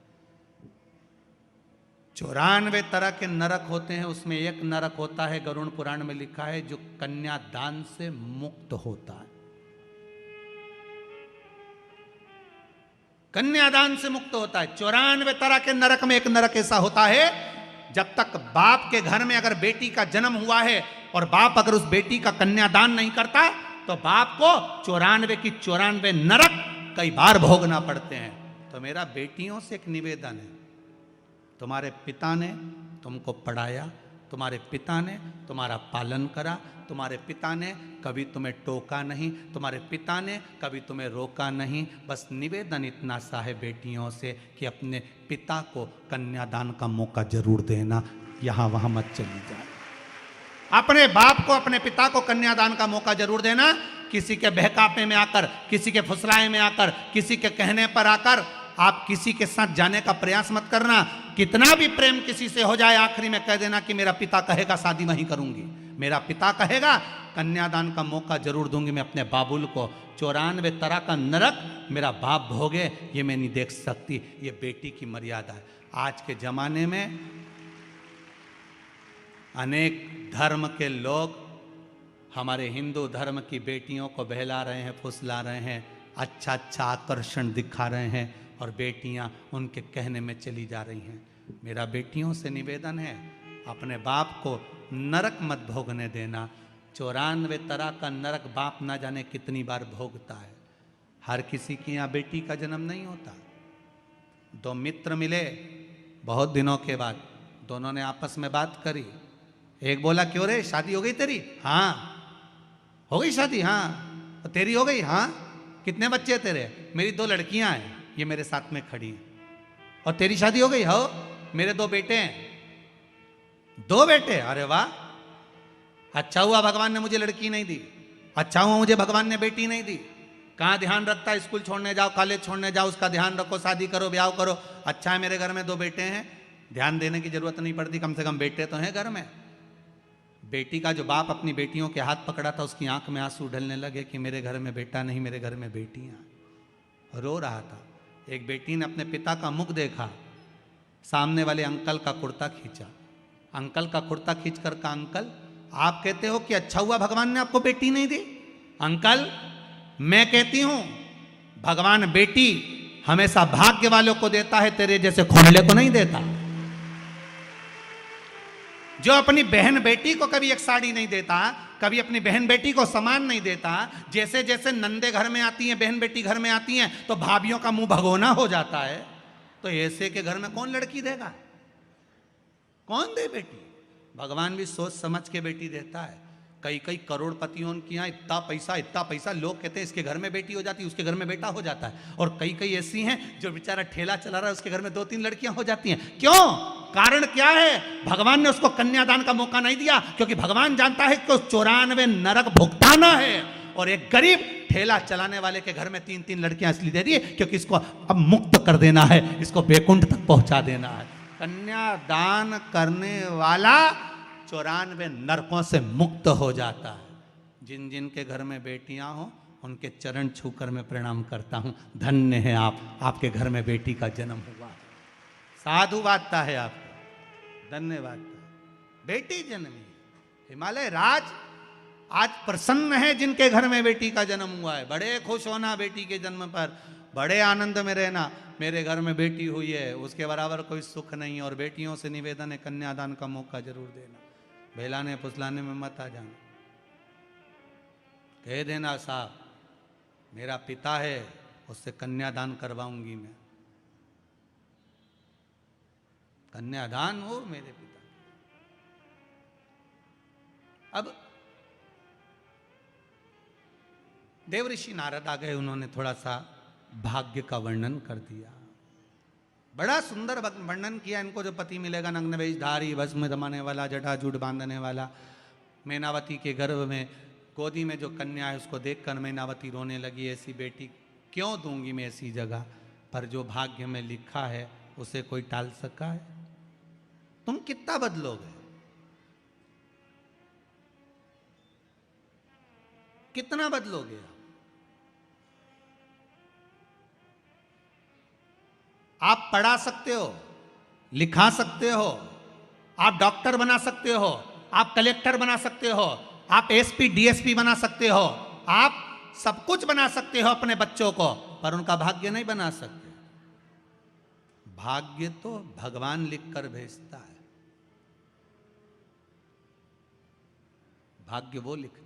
S1: 94 तरह के नरक होते हैं, उसमें एक नरक होता है, गरुड़ पुराण में लिखा है, जो कन्यादान से मुक्त होता है। कन्यादान से मुक्त होता है। 94 तरह के नरक में एक नरक ऐसा होता है, जब तक बाप के घर में अगर बेटी का जन्म हुआ है और बाप अगर उस बेटी का कन्यादान नहीं करता, तो बाप को 94 की 94 नरक कई बार भोगना पड़ते हैं। तो मेरा बेटियों से एक निवेदन है, तुम्हारे पिता ने तुमको पढ़ाया, तुम्हारे पिता ने तुम्हारा पालन करा, तुम्हारे पिता ने कभी तुम्हें टोका नहीं, तुम्हारे पिता ने कभी तुम्हें रोका नहीं। बस निवेदन इतना सा है बेटियों से कि अपने पिता को कन्यादान का मौका जरूर देना, यहाँ वहाँ मत चली जाए। अपने बाप को, अपने पिता को कन्यादान का मौका जरूर देना। किसी के बहकावे में आकर, किसी के फुसलाए में आकर, किसी के कहने पर आकर आप किसी के साथ जाने का प्रयास मत करना। कितना भी प्रेम किसी से हो जाए, आखिरी में कह देना कि मेरा पिता कहेगा शादी वहीं करूंगी, मेरा पिता कहेगा कन्यादान का मौका जरूर दूंगी मैं अपने बाबुल को। 94 तरह का नरक मेरा बाप भोगे, ये मैं नहीं देख सकती। ये बेटी की मर्यादा है। आज के जमाने में अनेक धर्म के लोग हमारे हिंदू धर्म की बेटियों को बहला रहे हैं, फुसला रहे हैं, अच्छा अच्छा आकर्षण दिखा रहे हैं, और बेटियां उनके कहने में चली जा रही हैं। मेरा बेटियों से निवेदन है, अपने बाप को नरक मत भोगने देना। 94 तरह का नरक बाप ना जाने कितनी बार भोगता है। हर किसी की यहाँ बेटी का जन्म नहीं होता। दो मित्र मिले बहुत दिनों के बाद, दोनों ने आपस में बात करी। एक बोला, क्यों रे शादी हो गई तेरी? हाँ। हो गई शादी? हाँ। और तेरी हो गई? हाँ। कितने बच्चे तेरे? मेरी 2 लड़कियां हैं, ये मेरे साथ में खड़ी हैं। और तेरी शादी हो गई? हो, मेरे 2 बेटे हैं। 2 बेटे? अरे वाह, अच्छा हुआ भगवान ने मुझे लड़की नहीं दी, अच्छा हुआ मुझे भगवान ने बेटी नहीं दी। कहाँ ध्यान रखता है, स्कूल छोड़ने जाओ, कॉलेज छोड़ने जाओ, उसका ध्यान रखो, शादी करो, ब्याह करो। अच्छा है मेरे घर में 2 बेटे हैं, ध्यान देने की जरूरत नहीं पड़ती, कम से कम बेटे तो हैं घर में। बेटी का जो बाप अपनी बेटियों के हाथ पकड़ा था, उसकी आंख में आंसू ढलने लगे कि मेरे घर में बेटा नहीं, मेरे घर में बेटियां। रो रहा था। एक बेटी ने अपने पिता का मुख देखा, सामने वाले अंकल का कुर्ता खींचा। अंकल का कुर्ता खींच कर कहा, अंकल आप कहते हो कि अच्छा हुआ भगवान ने आपको बेटी नहीं दी? अंकल मैं कहती हूं भगवान बेटी हमेशा भाग्य वालों को देता है, तेरे जैसे खोलने को नहीं देता। जो अपनी बहन बेटी को कभी एक साड़ी नहीं देता, कभी अपनी बहन बेटी को सामान नहीं देता, जैसे जैसे नंदे घर में आती हैं, बहन बेटी घर में आती हैं, तो भाभियों का मुंह भगोना हो जाता है। तो ऐसे के घर में कौन लड़की देगा? कौन दे बेटी? भगवान भी सोच समझ के बेटी देता है। कई कई करोड़पतियों के यहाँ इतना पैसा, लोग कहते हैं इसके घर में बेटी हो जाती है, उसके घर में बेटा हो जाता है। और कई कई ऐसी हैं जो बेचारा ठेला चला रहा है, उसके घर में 2-3 लड़कियां हो जाती हैं। क्यों? कारण क्या है? भगवान ने उसको कन्यादान का मौका नहीं दिया, क्योंकि भगवान जानता है कि 94 नरक भुगताना है। और एक गरीब ठेला चलाने वाले के घर में 3-3 लड़कियां इसलिए दे दी क्योंकि इसको अब मुक्त कर देना है, इसको बैकुंठ तक पहुंचा देना है। कन्यादान करने वाला 94 नरकों से मुक्त हो जाता है। जिन जिन के घर में बेटियां हो उनके चरण छूकर मैं प्रणाम करता हूं। धन्य है आप, आपके घर में बेटी का जन्म हुआ। साधु वार्ता है आपको, धन्यवाद। बेटी जन्मी, हिमालय राज आज प्रसन्न है जिनके घर में बेटी का जन्म हुआ है। बड़े खुश होना बेटी के जन्म पर, बड़े आनंद में रहना। मेरे घर में बेटी हुई है, उसके बराबर कोई सुख नहीं। और बेटियों से निवेदन है कन्यादान का मौका जरूर देना। बहलाने फुसलाने में मत आ जाना। कह देना साहब मेरा पिता है, उससे कन्यादान करवाऊंगी मैं। कन्यादान हो मेरे पिता। अब देवऋषि नारद आ गए, उन्होंने थोड़ा सा भाग्य का वर्णन कर दिया। बड़ा सुंदर वर्णन किया। इनको जो पति मिलेगा नग्न वेशधारी, भस्म दमाने वाला, जटाजूट बांधने वाला। मैनावती के गर्भ में गोदी में जो कन्या है उसको देखकर मैनावती रोने लगी, ऐसी बेटी क्यों दूंगी मैं ऐसी जगह पर। जो भाग्य में लिखा है उसे कोई टाल सका है? तुम कितना बदलोगे? कितना बदलोगे? आप पढ़ा सकते हो, लिखा सकते हो, आप डॉक्टर बना सकते हो, आप कलेक्टर बना सकते हो, आप एसपी डीएसपी बना सकते हो, आप सब कुछ बना सकते हो अपने बच्चों को, पर उनका भाग्य नहीं बना सकते। भाग्य तो भगवान लिखकर भेजता है, भाग्य वो लिखता है।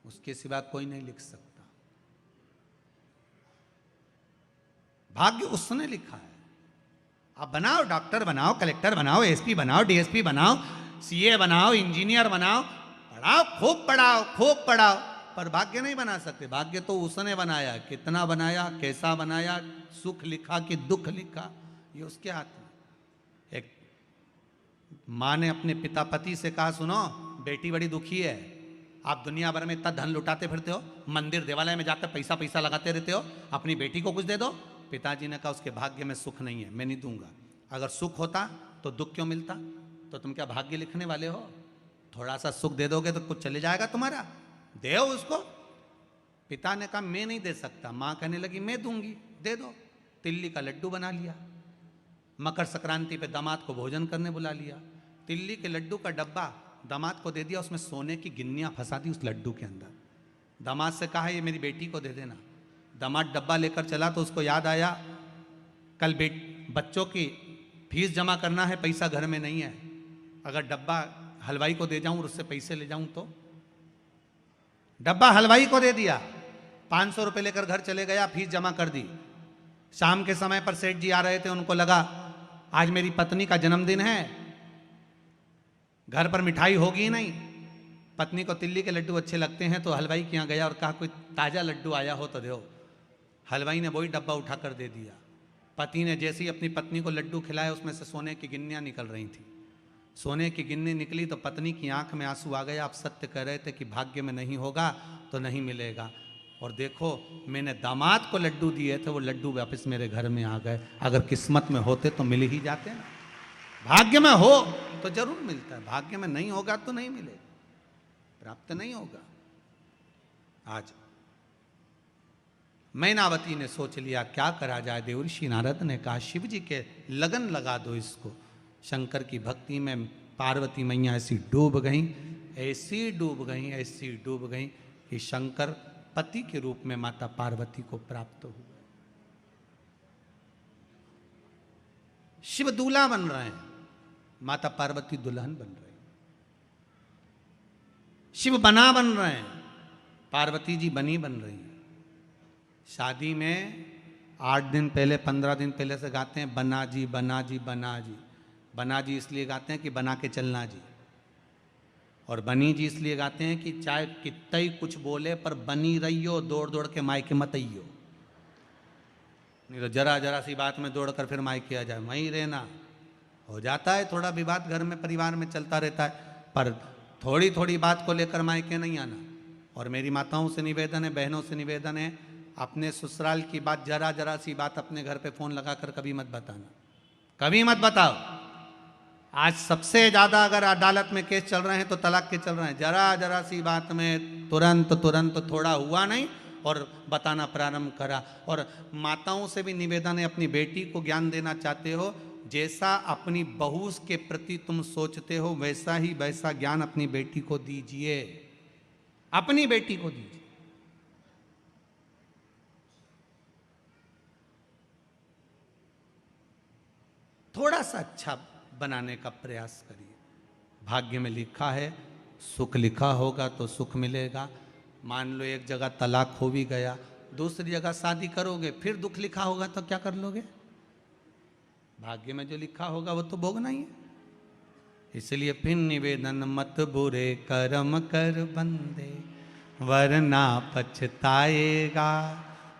S1: उसके सिवा कोई नहीं लिख सकता। भाग्य उसने लिखा है। आप बनाओ, डॉक्टर बनाओ, कलेक्टर बनाओ, एसपी बनाओ, डीएसपी बनाओ, सीए बनाओ, इंजीनियर बनाओ, पढ़ाओ, खूब पढ़ाओ, खूब पढ़ाओ, पर भाग्य नहीं बना सकते। भाग्य तो उसने बनाया। कितना बनाया, कैसा बनाया, सुख लिखा कि दुख लिखा, ये उसके हाथ में। एक माँ ने अपने पिता पति से कहा, सुनो बेटी बड़ी दुखी है, आप दुनिया भर में इतना धन लुटाते फिरते हो, मंदिर देवालय में जाकर पैसा पैसा लगाते रहते हो, अपनी बेटी को कुछ दे दो। पिताजी ने कहा उसके भाग्य में सुख नहीं है, मैं नहीं दूंगा। अगर सुख होता तो दुख क्यों मिलता? तो तुम क्या भाग्य लिखने वाले हो? थोड़ा सा सुख दे दोगे तो कुछ चले जाएगा तुम्हारा, दे उसको। पिता ने कहा मैं नहीं दे सकता। माँ कहने लगी मैं दूंगी, दे दो। तिल्ली का लड्डू बना लिया। मकर संक्रांति पे दामाद को भोजन करने बुला लिया। तिल्ली के लड्डू का डब्बा दामाद को दे दिया, उसमें सोने की गिन्नियां फंसा दी उस लड्डू के अंदर। दामाद से कहा ये मेरी बेटी को दे देना। दामाद डब्बा लेकर चला तो उसको याद आया कल बच्चों की फीस जमा करना है, पैसा घर में नहीं है। अगर डब्बा हलवाई को दे जाऊं और उससे पैसे ले जाऊं तो? डब्बा हलवाई को दे दिया, 500 रुपये लेकर घर चले गया, फीस जमा कर दी। शाम के समय पर सेठ जी आ रहे थे, उनको लगा आज मेरी पत्नी का जन्मदिन है, घर पर मिठाई होगी नहीं। पत्नी को तिल्ली के लड्डू अच्छे लगते हैं तो हलवाई के यहाँ गया और कहा कोई ताज़ा लड्डू आया हो तो दो। हलवाई ने वही डब्बा उठाकर दे दिया। पति ने जैसे ही अपनी पत्नी को लड्डू खिलाया उसमें से सोने की गिन्नियाँ निकल रही थी। सोने की गिन्नी निकली तो पत्नी की आंख में आंसू आ गए। आप सत्य कह रहे थे कि भाग्य में नहीं होगा तो नहीं मिलेगा, और देखो मैंने दामाद को लड्डू दिए थे, वो लड्डू वापस मेरे घर में आ गए। अगर किस्मत में होते तो मिल ही जाते ना। भाग्य में हो तो जरूर मिलता है, भाग्य में नहीं होगा तो नहीं मिलेगा, प्राप्त नहीं होगा। आज मैनावती ने सोच लिया क्या करा जाए। देवर्षि नारद ने कहा शिव जी के लगन लगा दो इसको। शंकर की भक्ति में पार्वती मैया ऐसी डूब गई, ऐसी डूब गई, ऐसी डूब गई कि शंकर पति के रूप में माता पार्वती को प्राप्त हुए। शिव दूल्हा बन रहे हैं, माता पार्वती दुल्हन बन रही। शिव बना बन रहे हैं, पार्वती जी बनी बन रही हैं। शादी में 8 दिन पहले 15 दिन पहले से गाते हैं बना जी बना जी बना जी। बना जी इसलिए गाते हैं कि बना के चलना जी, और बनी जी इसलिए गाते हैं कि चाहे कितना ही कुछ बोले पर बनी रहियो, दौड़ दौड़ के मायके मत आइयो। नहीं तो जरा जरा सी बात में दौड़ कर फिर मायके आ जाए, वहीं रहना। हो जाता है थोड़ा विवाद घर में परिवार में चलता रहता है, पर थोड़ी थोड़ी बात को लेकर मायके नहीं आना। और मेरी माताओं से निवेदन है, बहनों से निवेदन है, अपने ससुराल की बात जरा जरा सी बात अपने घर पे फोन लगाकर कभी मत बताना, कभी मत बताओ। आज सबसे ज्यादा अगर अदालत में केस चल रहे हैं तो तलाक के चल रहे हैं। जरा जरा सी बात में तुरंत तुरंत थोड़ा हुआ नहीं और बताना प्रारंभ करा। और माताओं से भी निवेदन है, अपनी बेटी को ज्ञान देना चाहते हो, जैसा अपनी बहू के प्रति तुम सोचते हो वैसा ही वैसा ज्ञान अपनी बेटी को दीजिए, अपनी बेटी को दीजिए। थोड़ा सा अच्छा बनाने का प्रयास करिए। भाग्य में लिखा है, सुख लिखा होगा तो सुख मिलेगा। मान लो एक जगह तलाक हो भी गया, दूसरी जगह शादी करोगे, फिर दुख लिखा होगा तो क्या कर लोगे? भाग्य में जो लिखा होगा वो तो भोगना ही है। इसलिए फिर निवेदन, मत बुरे कर्म कर बंदे वरना पछताएगा।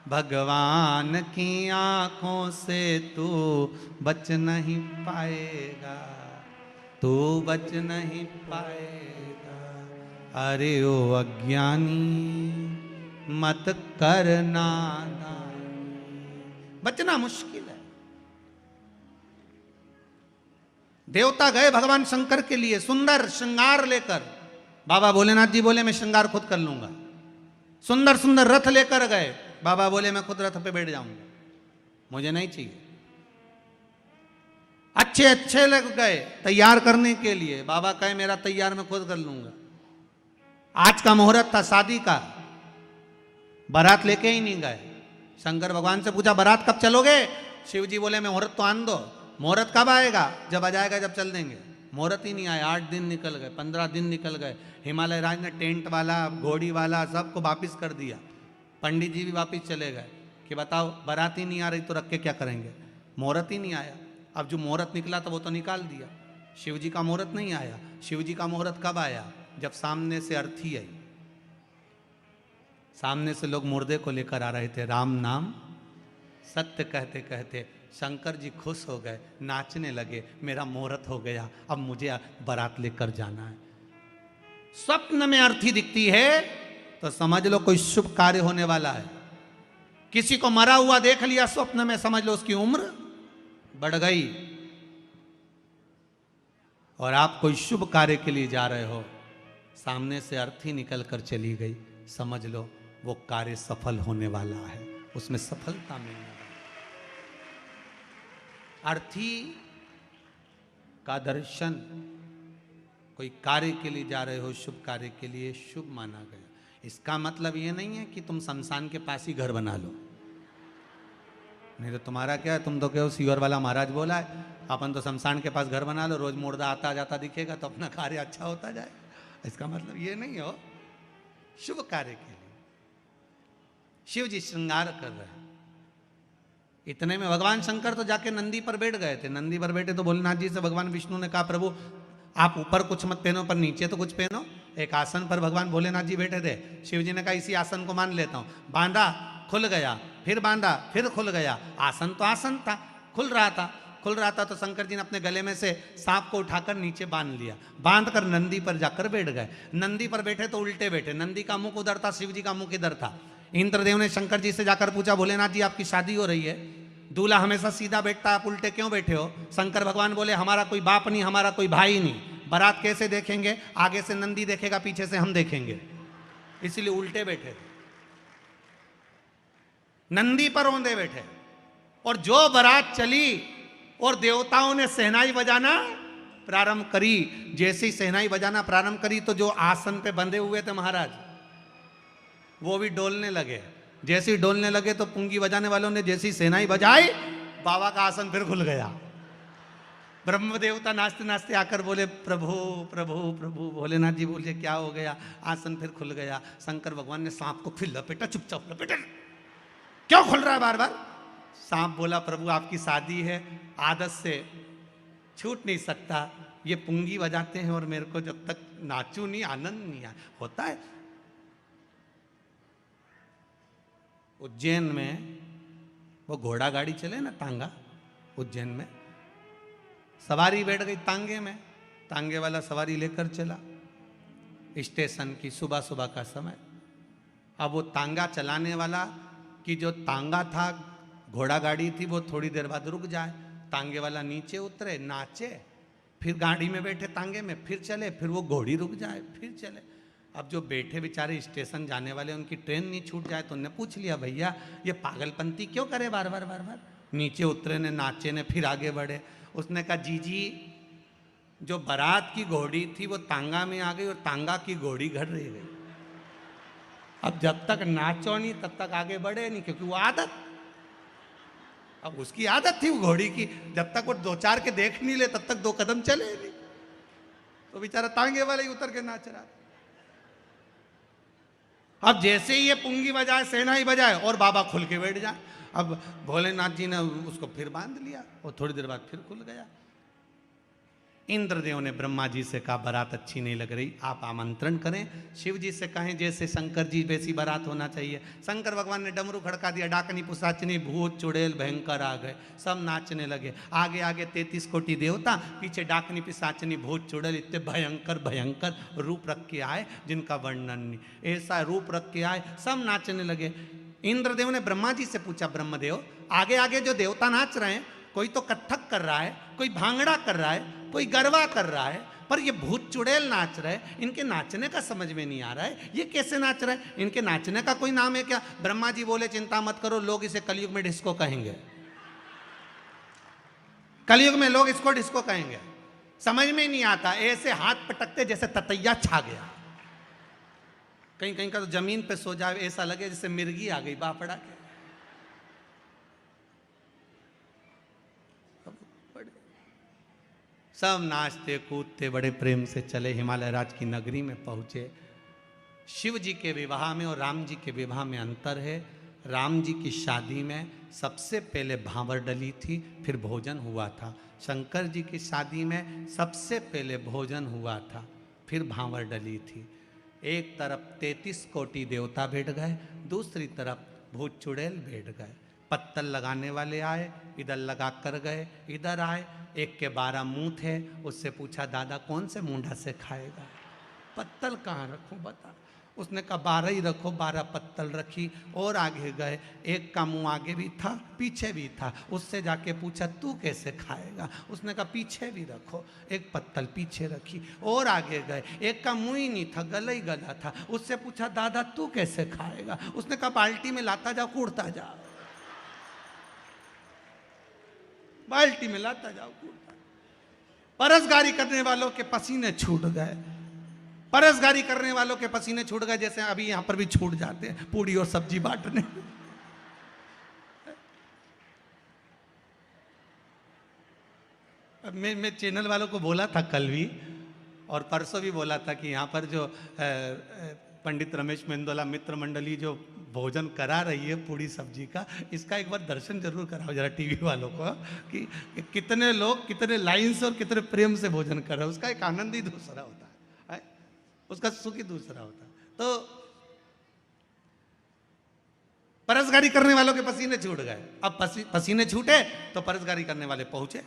S1: भगवान की आंखों से तू बच नहीं पाएगा, तू बच नहीं पाएगा। अरे ओ अज्ञानी मत करना नादानी। बचना मुश्किल है। देवता गए भगवान शंकर के लिए सुंदर श्रृंगार लेकर। बाबा भोलेनाथ जी बोले मैं श्रृंगार खुद कर लूंगा। सुंदर सुंदर रथ लेकर गए। बाबा बोले मैं खुद रथ पे बैठ जाऊंगा, मुझे नहीं चाहिए। अच्छे अच्छे लग गए तैयार करने के लिए। बाबा कहे मेरा तैयार मैं खुद कर लूंगा। आज का मुहूर्त था शादी का, बारात लेके ही नहीं गए। शंकर भगवान से पूछा बारात कब चलोगे? शिव जी बोले मुहूर्त तो आन दो। मुहूर्त कब आएगा? जब आ जाएगा जब चल देंगे। मुहूर्त ही नहीं आया। 8 दिन निकल गए, 15 दिन निकल गए। हिमालय राज ने टेंट वाला, घोड़ी वाला सबको वापिस कर दिया। पंडित जी भी वापिस चले गए कि बताओ बारात ही नहीं आ रही तो रख के क्या करेंगे? मुहूर्त ही नहीं आया। अब जो मुहूर्त निकला था वो तो निकाल दिया। शिव जी का मुहूर्त नहीं आया। शिव जी का मुहूर्त कब आया? जब सामने से अर्थी आई। सामने से लोग मुर्दे को लेकर आ रहे थे। राम नाम सत्य कहते कहते शंकर जी खुश हो गए, नाचने लगे, मेरा मुहूर्त हो गया, अब मुझे बारात लेकर जाना है। स्वप्न में अर्थी दिखती है तो समझ लो कोई शुभ कार्य होने वाला है। किसी को मरा हुआ देख लिया स्वप्न में, समझ लो उसकी उम्र बढ़ गई। और आप कोई शुभ कार्य के लिए जा रहे हो, सामने से अर्थी निकल कर चली गई, समझ लो वो कार्य सफल होने वाला है, उसमें सफलता मिलने वाली। अर्थी का दर्शन कोई कार्य के लिए जा रहे हो, शुभ कार्य के लिए, शुभ माना गया। इसका मतलब ये नहीं है कि तुम शमशान के पास ही घर बना लो। नहीं तो तुम्हारा क्या है, तुम तो कहो सीवर वाला महाराज बोला है, अपन तो शमशान के पास घर बना लो, रोज मुर्दा आता जाता दिखेगा तो अपना कार्य अच्छा होता जाए। इसका मतलब ये नहीं हो। शुभ कार्य के लिए शिव जी श्रृंगार कर रहे हैं। इतने में भगवान शंकर तो जाके नंदी पर बैठ गए थे। नंदी पर बैठे तो भोलेनाथ जी से भगवान विष्णु ने कहा प्रभु आप ऊपर कुछ मत पहनो पर नीचे तो कुछ पहनो। एक आसन पर भगवान भोलेनाथ जी बैठे थे। शिव जी ने कहा इसी आसन को मान लेता हूं। बांधा, खुल गया, फिर बांधा, फिर खुल गया। आसन तो आसन था, खुल रहा था तो शंकर जी ने अपने गले में से सांप को उठाकर नीचे बांध लिया। बांध कर नंदी पर जाकर बैठ गए। नंदी पर बैठे तो उल्टे बैठे। नंदी का मुख उधर था, शिव जी का मुख इधर था। इंद्रदेव ने शंकर जी से जाकर पूछा भोलेनाथ जी आपकी शादी हो रही है, दूल्हा हमेशा सीधा बैठता है, आप उल्टे क्यों बैठे हो? शंकर भगवान बोले हमारा कोई बाप नहीं, हमारा कोई भाई नहीं, बारात कैसे देखेंगे? आगे से नंदी देखेगा, पीछे से हम देखेंगे, इसलिए उल्टे बैठे। नंदी पर औंधे बैठे। और जो बारात चली और देवताओं ने शहनाई बजाना प्रारंभ करी। जैसे ही शहनाई बजाना प्रारंभ करी तो जो आसन पे बंधे हुए थे महाराज वो भी डोलने लगे। जैसे ही डोलने लगे तो पुंगी बजाने वालों ने जैसी शहनाई बजाई, बाबा का आसन फिर खुल गया। ब्रह्म देवता नाचते नाचते आकर बोले प्रभु प्रभु प्रभु। भोलेनाथ जी बोले क्या हो गया? आसन फिर खुल गया। शंकर भगवान ने सांप को फिर लपेटा, चुपचाप लपेटा। क्यों खुल रहा है बार बार? सांप बोला प्रभु आपकी शादी है, आदत से छूट नहीं सकता, ये पुंगी बजाते हैं और मेरे को जब तक नाचू नहीं आनंद नहीं होता है। उज्जैन में वो घोड़ा गाड़ी चले ना, तांगा, उज्जैन में सवारी बैठ गई तांगे में, तांगे वाला सवारी लेकर चला स्टेशन की, सुबह सुबह का समय। अब वो तांगा चलाने वाला की जो तांगा था, घोड़ा गाड़ी थी, वो थोड़ी देर बाद रुक जाए, तांगे वाला नीचे उतरे, नाचे, फिर गाड़ी में बैठे तांगे में, फिर चले, फिर वो घोड़ी रुक जाए, फिर चले। अब जो बैठे बेचारे स्टेशन जाने वाले, उनकी ट्रेन नहीं छूट जाए, तो उन्होंने पूछ लिया भैया ये पागलपंती क्यों करे बार बार बार बार? नीचे उतरे ने, नाचे ने, फिर आगे बढ़े। उसने कहा जीजी जो बारात की घोड़ी थी वो तांगा में आ गई और तांगा की घोड़ी घर रह गई। अब जब तक नाचो नहीं तब तक आगे बढ़े नहीं, क्योंकि वो आदत, अब उसकी आदत थी वो घोड़ी की, जब तक वो दो चार के देख नहीं ले तब तक दो कदम चले नहीं। तो बेचारा तांगे वाले ही उतर के नाच रहा। अब जैसे ही ये पुंगी बजाए, सेनाई बजाए और बाबा खुल के बैठ जाए। अब भोलेनाथ जी ने उसको फिर बांध लिया और थोड़ी देर बाद फिर खुल गया। इंद्रदेव ने ब्रह्मा जी से कहा बारात अच्छी नहीं लग रही, आप आमंत्रण करें। शिव जी से कहें जैसे शंकर जी वैसी बारात होना चाहिए। शंकर भगवान ने डमरू खड़का दिया, डाकनी पुसाचनी भूत चुड़ैल भयंकर आ गए, सब नाचने लगे। आगे आगे 33 कोटि देवता, पीछे डाकनी पिसाचनी भूत चुड़ैल, इतने भयंकर भयंकर रूप रख के आए जिनका वर्णन नहीं। ऐसा रूप रख के आए, सब नाचने लगे। इंद्रदेव ने ब्रह्मा जी से पूछा, ब्रह्मदेव आगे आगे जो देवता नाच रहे हैं, कोई तो कत्थक कर रहा है, कोई भांगड़ा कर रहा है, कोई गरबा कर रहा है, पर ये भूत चुड़ैल नाच रहे हैं, इनके नाचने का समझ में नहीं आ रहा है, ये कैसे नाच रहे हैं? इनके नाचने का कोई नाम है क्या? ब्रह्मा जी बोले चिंता मत करो, लोग इसे कलयुग में डिस्को कहेंगे। कलयुग में लोग इसको डिस्को कहेंगे। समझ में नहीं आता, ऐसे हाथ पटकते जैसे ततैया छा गया। कहीं कहीं का तो जमीन पे सो जाए, ऐसा लगे जैसे मिर्गी आ गई बापड़ा के। सब नाचते कूदते बड़े प्रेम से चले, हिमालय राज की नगरी में पहुंचे। शिव जी के विवाह में और राम जी के विवाह में अंतर है। राम जी की शादी में सबसे पहले भांवर डली थी, फिर भोजन हुआ था। शंकर जी की शादी में सबसे पहले भोजन हुआ था, फिर भांवर डली थी। एक तरफ 33 कोटि देवता बैठ गए, दूसरी तरफ भूत चुड़ैल बैठ गए। पत्तल लगाने वाले आए, इधर लगा कर गए, इधर आए। एक के 12 मुंह थे, उससे पूछा दादा कौन से मुंडा से खाएगा, पत्तल कहाँ रखूं बता। उसने कहा 12 ही रखो, 12 पत्तल रखी और आगे गए। एक का मुंह आगे भी था पीछे भी था, उससे जाके पूछा तू कैसे खाएगा, उसने कहा पीछे भी रखो, एक पत्तल पीछे रखी और आगे गए। एक का मुंह ही नहीं था, गला ही गला था, उससे पूछा दादा तू कैसे खाएगा, उसने कहा बाल्टी में लाता जाओ कूड़ता जाओ, बाल्टी में लाता जाओ कूड़ता। परसगारी करने वालों के पसीने छूट गए, परसगारी करने वालों के पसीने छूट गए, जैसे अभी यहां पर भी छूट जाते हैं पूड़ी और सब्जी बांटने। मैं चैनल वालों को बोला था कल भी और परसों भी बोला था कि यहाँ पर जो पंडित रमेश मेंदोला मित्र मंडली जो भोजन करा रही है पूड़ी सब्जी का, इसका एक बार दर्शन जरूर कराओ जरा टीवी वालों को कि कितने लोग कितने लाइन से और कितने प्रेम से भोजन कर रहे हैं। उसका एक आनंद ही दूसरा होता है, उसका सुख ही दूसरा होता है। तो परसगारी करने वालों के पसीने छूट गए। अब पसीने छूटे तो परसगारी करने वाले पहुंचे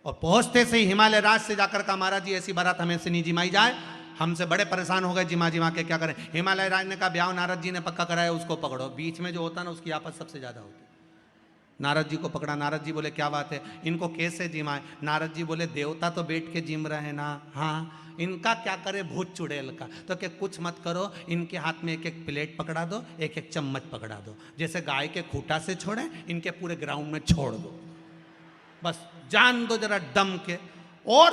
S1: और पहुंचते से ही हिमालय राज से जाकर कहा महाराज जी ऐसी बारात हमें से नहीं जिमाई जाए, हमसे बड़े परेशान हो गए, जिमा जिमा के क्या करें। हिमालय राज ने कहा ब्याह नारद जी ने पक्का कराया, उसको पकड़ो। बीच में जो होता है ना उसकी आपस सबसे ज्यादा होती। नारद जी को पकड़ा, नारद जी बोले क्या बात है, इनको कैसे जिमाए। नारद जी बोले देवता तो बैठ के जिम रहे हैं ना, हाँ इनका क्या करे भूत चुड़ैल का। तो क्या कुछ मत करो, इनके हाथ में एक एक प्लेट पकड़ा दो, एक एक चम्मच पकड़ा दो, जैसे गाय के खूंटा से छोड़े इनके पूरे ग्राउंड में छोड़ दो, बस जान दो जरा दम के। और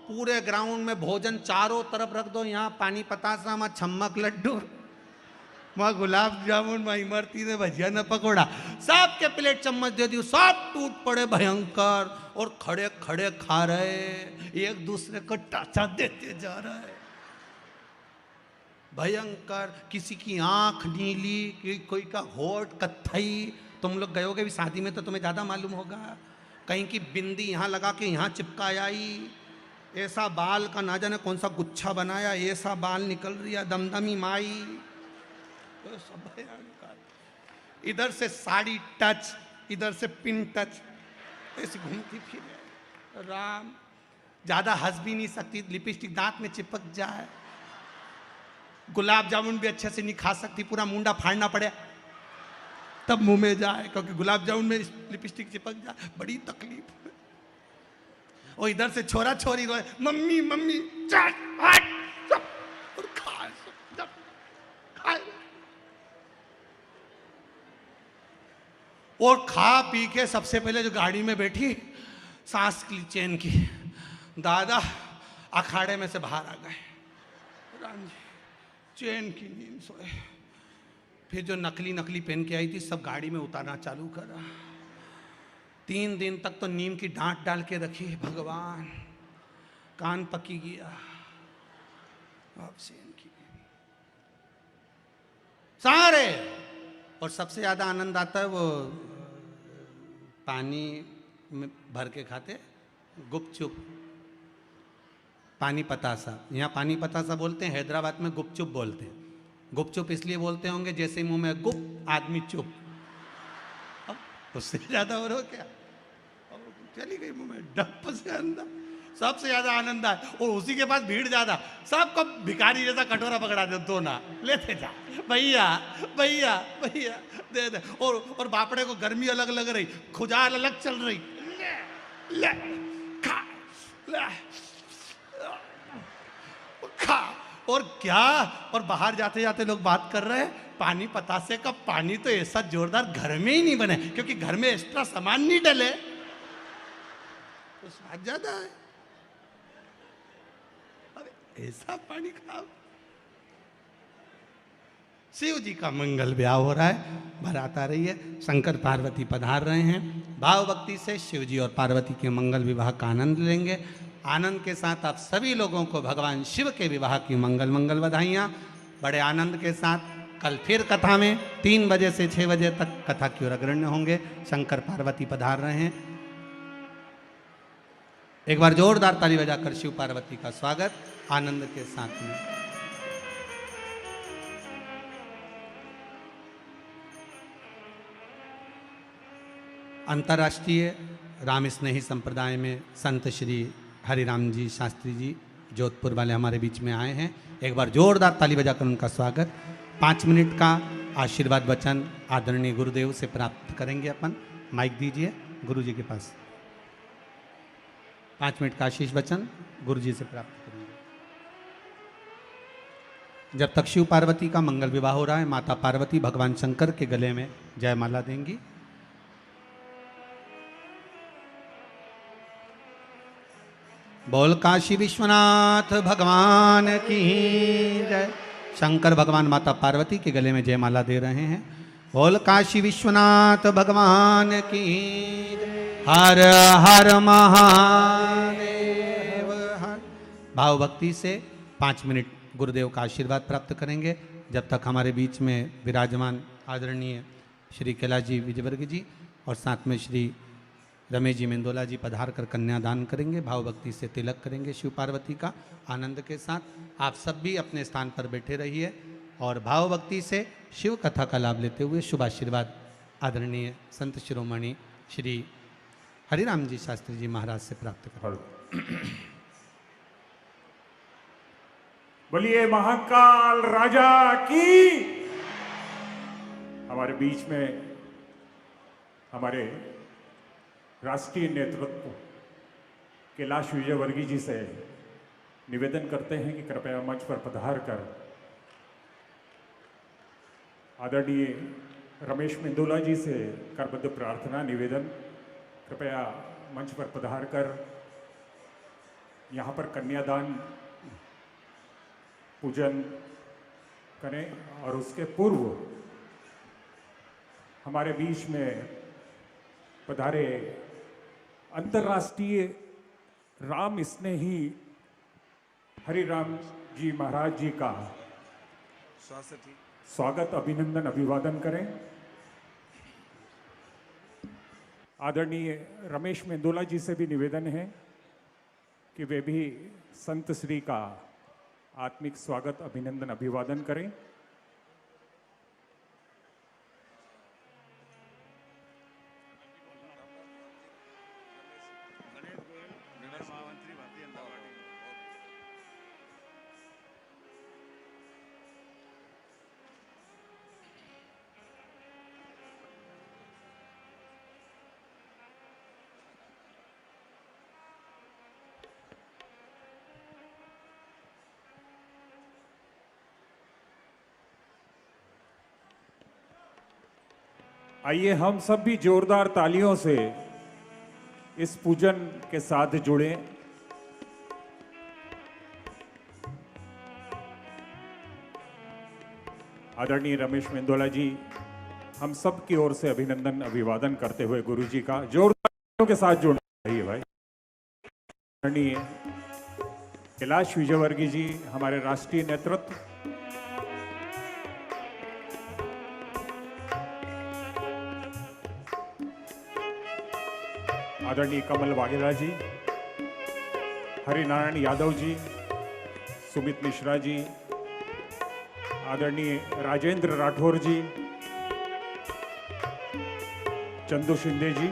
S1: पूरे ग्राउंड में भोजन चारों तरफ रख दो, यहाँ पानी पतासा, वहाँ छम्मक लड्डू, वहाँ गुलाब जामुन, वहाँ इमरती ने भजिया न पकौड़ा, सबके प्लेट चम्मच दे दी। सब टूट पड़े भयंकर और खड़े खड़े खा रहे, एक दूसरे को टाचा देते जा रहे भयंकर। किसी की आंख नीली, कोई का होठ कत्थई, तुम लोग गयोगे भी शादी में तो तुम्हें ज़्यादा मालूम होगा। कहीं की बिंदी यहाँ लगा के यहाँ चिपका आई, ऐसा बाल का ना जाने कौन सा गुच्छा बनाया, ऐसा बाल निकल रही दमदमी माई, तो सब इधर से साड़ी टच, इधर से पिन टच, ऐसी घूमती फिरे। राम, ज्यादा हंस भी नहीं सकती, लिपस्टिक दांत में चिपक जाए। गुलाब जामुन भी अच्छे से नहीं खा सकती, पूरा मुंडा फाड़ना पड़े तब मुंह में जाए, क्योंकि गुलाब जामुन में लिपस्टिक चिपक जाए, बड़ी तकलीफ है। और इधर से छोरा छोरी रोए, मम्मी मम्मी चट हट सब, और खाए सब, खाए। और खा पी के सबसे पहले जो गाड़ी में बैठी, सांस की चैन की, दादा अखाड़े में से बाहर आ गए, राम जी चैन की नींद सोए। फिर जो नकली नकली पहन के आई थी सब गाड़ी में उतारना चालू करा। 3 दिन तक तो नीम की डांट डाल के रखी, भगवान कान पकी गया। अब से इनकी सारे, और सबसे ज्यादा आनंद आता है वो पानी में भर के खाते गुपचुप, पानी पतासा। यहाँ पानी पतासा बोलते हैं, हैदराबाद में गुपचुप बोलते हैं। गुपचुप इसलिए बोलते होंगे जैसे मुंह में गुप आदमी चुप, उससे ज्यादा और हो क्या। चली गई मुंह में डप से अंदर, सबसे ज्यादा आनंद आए। और उसी के पास भीड़ ज्यादा, सबको भिखारी जैसा कटोरा पकड़ा दे, दो ना लेते जा, भैया भैया भैया दे दे। और बापड़े को गर्मी अलग लग रही, खुजाल अलग चल रही, ले ले खा ले खा। और क्या, और बाहर जाते जाते लोग बात कर रहे हैं पानी पतासे का पानी तो ऐसा जोरदार घर में ही नहीं बने, क्योंकि घर में एक्स्ट्रा सामान नहीं डले तो स्वाद ज्यादा है। अरे ऐसा पानी खाओ। शिव जी का मंगल ब्याह हो रहा है, बारात आ रही है, शंकर पार्वती पधार रहे हैं। भाव भक्ति से शिव जी और पार्वती के मंगल विवाह का आनंद लेंगे। आनंद के साथ आप सभी लोगों को भगवान शिव के विवाह की मंगल मंगल बधाइयाँ। बड़े आनंद के साथ कल फिर कथा में 3 बजे से 6 बजे तक कथा की ओर अग्रण्य होंगे। शंकर पार्वती पधार रहे हैं। एक बार जोरदार ताली बजाकर शिव पार्वती का स्वागत आनंद के साथ में। अंतर्राष्ट्रीय राम स्नेही संप्रदाय में संत श्री हरिराम जी शास्त्री जी जोधपुर वाले हमारे बीच में आए हैं। एक बार जोरदार ताली बजाकर उनका स्वागत। 5 मिनट का आशीर्वाद वचन आदरणीय गुरुदेव से प्राप्त करेंगे अपन। माइक दीजिए गुरु जी के पास। 5 मिनट का आशीष वचन गुरु जी से प्राप्त करेंगे। जब तक शिव पार्वती का मंगल विवाह हो रहा है, माता पार्वती भगवान शंकर के गले में जयमाला देंगी। बोल काशी विश्वनाथ भगवान की जय। शंकर भगवान माता पार्वती के गले में जयमाला दे रहे हैं। बोल काशी विश्वनाथ भगवान की जय। हर हर महादेव हर। भाव भक्ति से 5 मिनट गुरुदेव का आशीर्वाद प्राप्त करेंगे। जब तक हमारे बीच में विराजमान आदरणीय श्री कैलाश जी विजयवर्ग जी और साथ में श्री रमेश जी मेंदोला जी पधार कर कन्यादान करेंगे। भाव भक्ति से तिलक करेंगे शिव पार्वती का आनंद के साथ। आप सब भी अपने स्थान पर बैठे रहिए और भाव भक्ति से शिव कथा का लाभ लेते हुए शुभ आशीर्वाद आदरणीय संत शिरोमणि श्री हरिराम जी शास्त्री जी महाराज से प्राप्त करें।
S2: बोलिए महाकाल राजा की। हमारे बीच में हमारे राष्ट्रीय नेतृत्व कैलाश विजयवर्गीय जी से निवेदन करते हैं कि कृपया मंच पर पधार कर आदरणीय रमेश मेंदोला जी से करबद्ध प्रार्थना निवेदन, कृपया मंच पर पधार कर यहाँ पर कन्यादान पूजन करें। और उसके पूर्व हमारे बीच में पधारे अंतर्राष्ट्रीय राम स्नेही हरिराम जी महाराज जी का स्वागत अभिनंदन अभिवादन करें। आदरणीय रमेश मेंदोला जी से भी निवेदन है कि वे भी संत श्री का आत्मिक स्वागत, अभिनंदन, अभिवादन करें। आइए हम सब भी जोरदार तालियों से इस पूजन के साथ जुड़े। आदरणीय रमेश मेंदोला जी हम सब की ओर से अभिनंदन, अभिवादन करते हुए गुरु जी का जोरदार तालियों के साथ जुड़ना चाहिए भाई। आदरणीय कैलाश विजयवर्गीय जी हमारे राष्ट्रीय नेतृत्व, आदरणीय कमल वाघेला जी, हरिनारायण यादव जी, सुमित मिश्रा जी, आदरणीय राजेंद्र राठौर जी, चंदू शिंदे जी,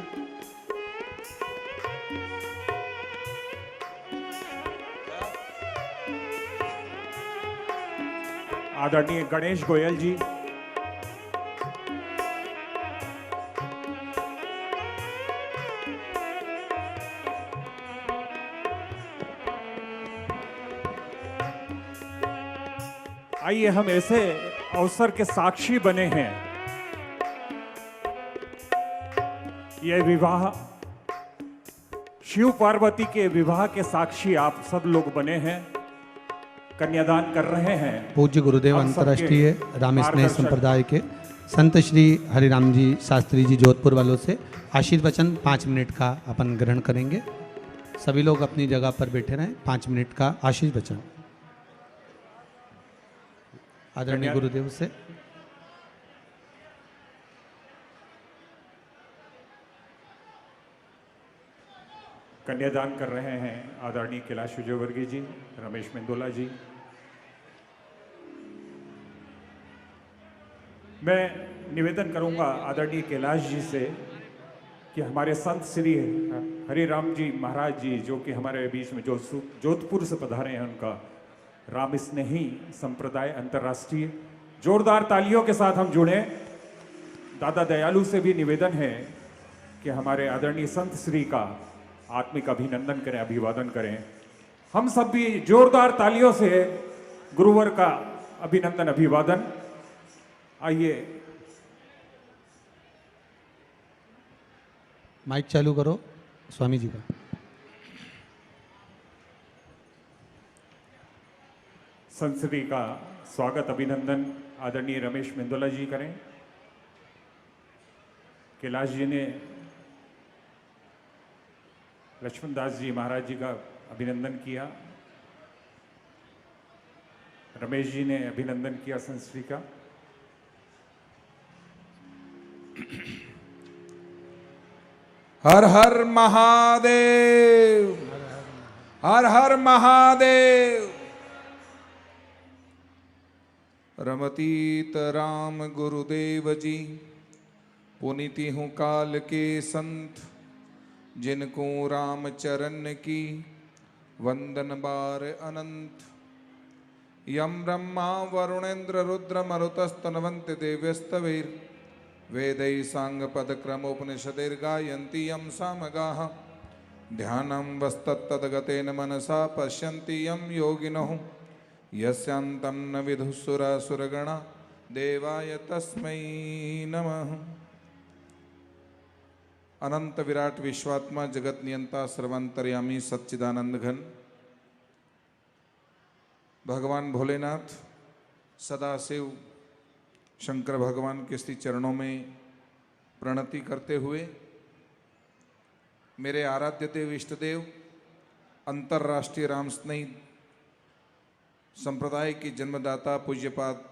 S2: आदरणीय गणेश गोयल जी, आइए हम ऐसे अवसर के साक्षी बने हैं। यह विवाह शिव पार्वती के विवाह के साक्षी आप सब लोग बने हैं, कन्यादान कर रहे हैं।
S1: पूज्य गुरुदेव
S2: हम सबके
S1: अंतर्राष्ट्रीय राम स्नेह
S2: मार्गदर्शन।
S1: संप्रदाय के संत श्री हरिराम जी शास्त्री जी जोधपुर वालों से आशीर्वचन 5 मिनट का अपन ग्रहण करेंगे। सभी लोग अपनी जगह पर बैठे रहें। 5 मिनट का आशीर्वचन आदरणीय गुरुदेव से।
S2: कन्यादान कर रहे हैं आदरणीय कैलाश विजयवर्गीय जी, रमेश मेंदोला जी। मैं निवेदन करूंगा आदरणीय कैलाश जी से कि हमारे संत श्री हरिराम जी महाराज जी जो कि हमारे बीच में जोधपुर से पधारे हैं, उनका राम स्नेही संप्रदाय अंतर्राष्ट्रीय, जोरदार तालियों के साथ हम जुड़े। दादा दयालु से भी निवेदन है कि हमारे आदरणीय संत श्री का आत्मिक अभिनंदन करें, अभिवादन करें। हम सब भी जोरदार तालियों से गुरुवर का अभिनंदन, अभिवादन। आइए
S1: माइक चालू करो स्वामी जी का।
S2: संसदी का स्वागत, अभिनंदन आदरणीय रमेश मेंदोला जी करें। कैलाश जी ने लक्ष्मण दास जी महाराज जी का अभिनंदन किया, रमेश जी ने अभिनंदन किया संसदी का।
S3: हर हर महादेव, हर हर महादेव। रमतीत राम गुरुदेव जी, पुनीति हूँ काल के संत, जिनको राम चरण की वंदन बार अनंत। यम ब्रह्मा वरुणेन्द्र रुद्र मरुतस्तनवन्ति देव्यस्तवैर् वेदै सांग पद क्रमोपनिषदैर्गायन्ति यं सामगाः। ध्यानं वस्तत्तद्गतेन मनसा पश्यन्ति यं योगिनः, यस्यान्तं न विदुः सुरासुरगणा, देवाय तस्मै नमः। अनंत विराट विश्वात्मा जगत नियंता सर्वांतर्यामी सच्चिदानंद घन भगवान भोलेनाथ सदाशिव शंकर भगवान के श्री चरणों में प्रणति करते हुए मेरे आराध्य देव इष्ट देव अंतर्राष्ट्रीय राम स्नेही संप्रदाय के जन्मदाता पूज्यपाद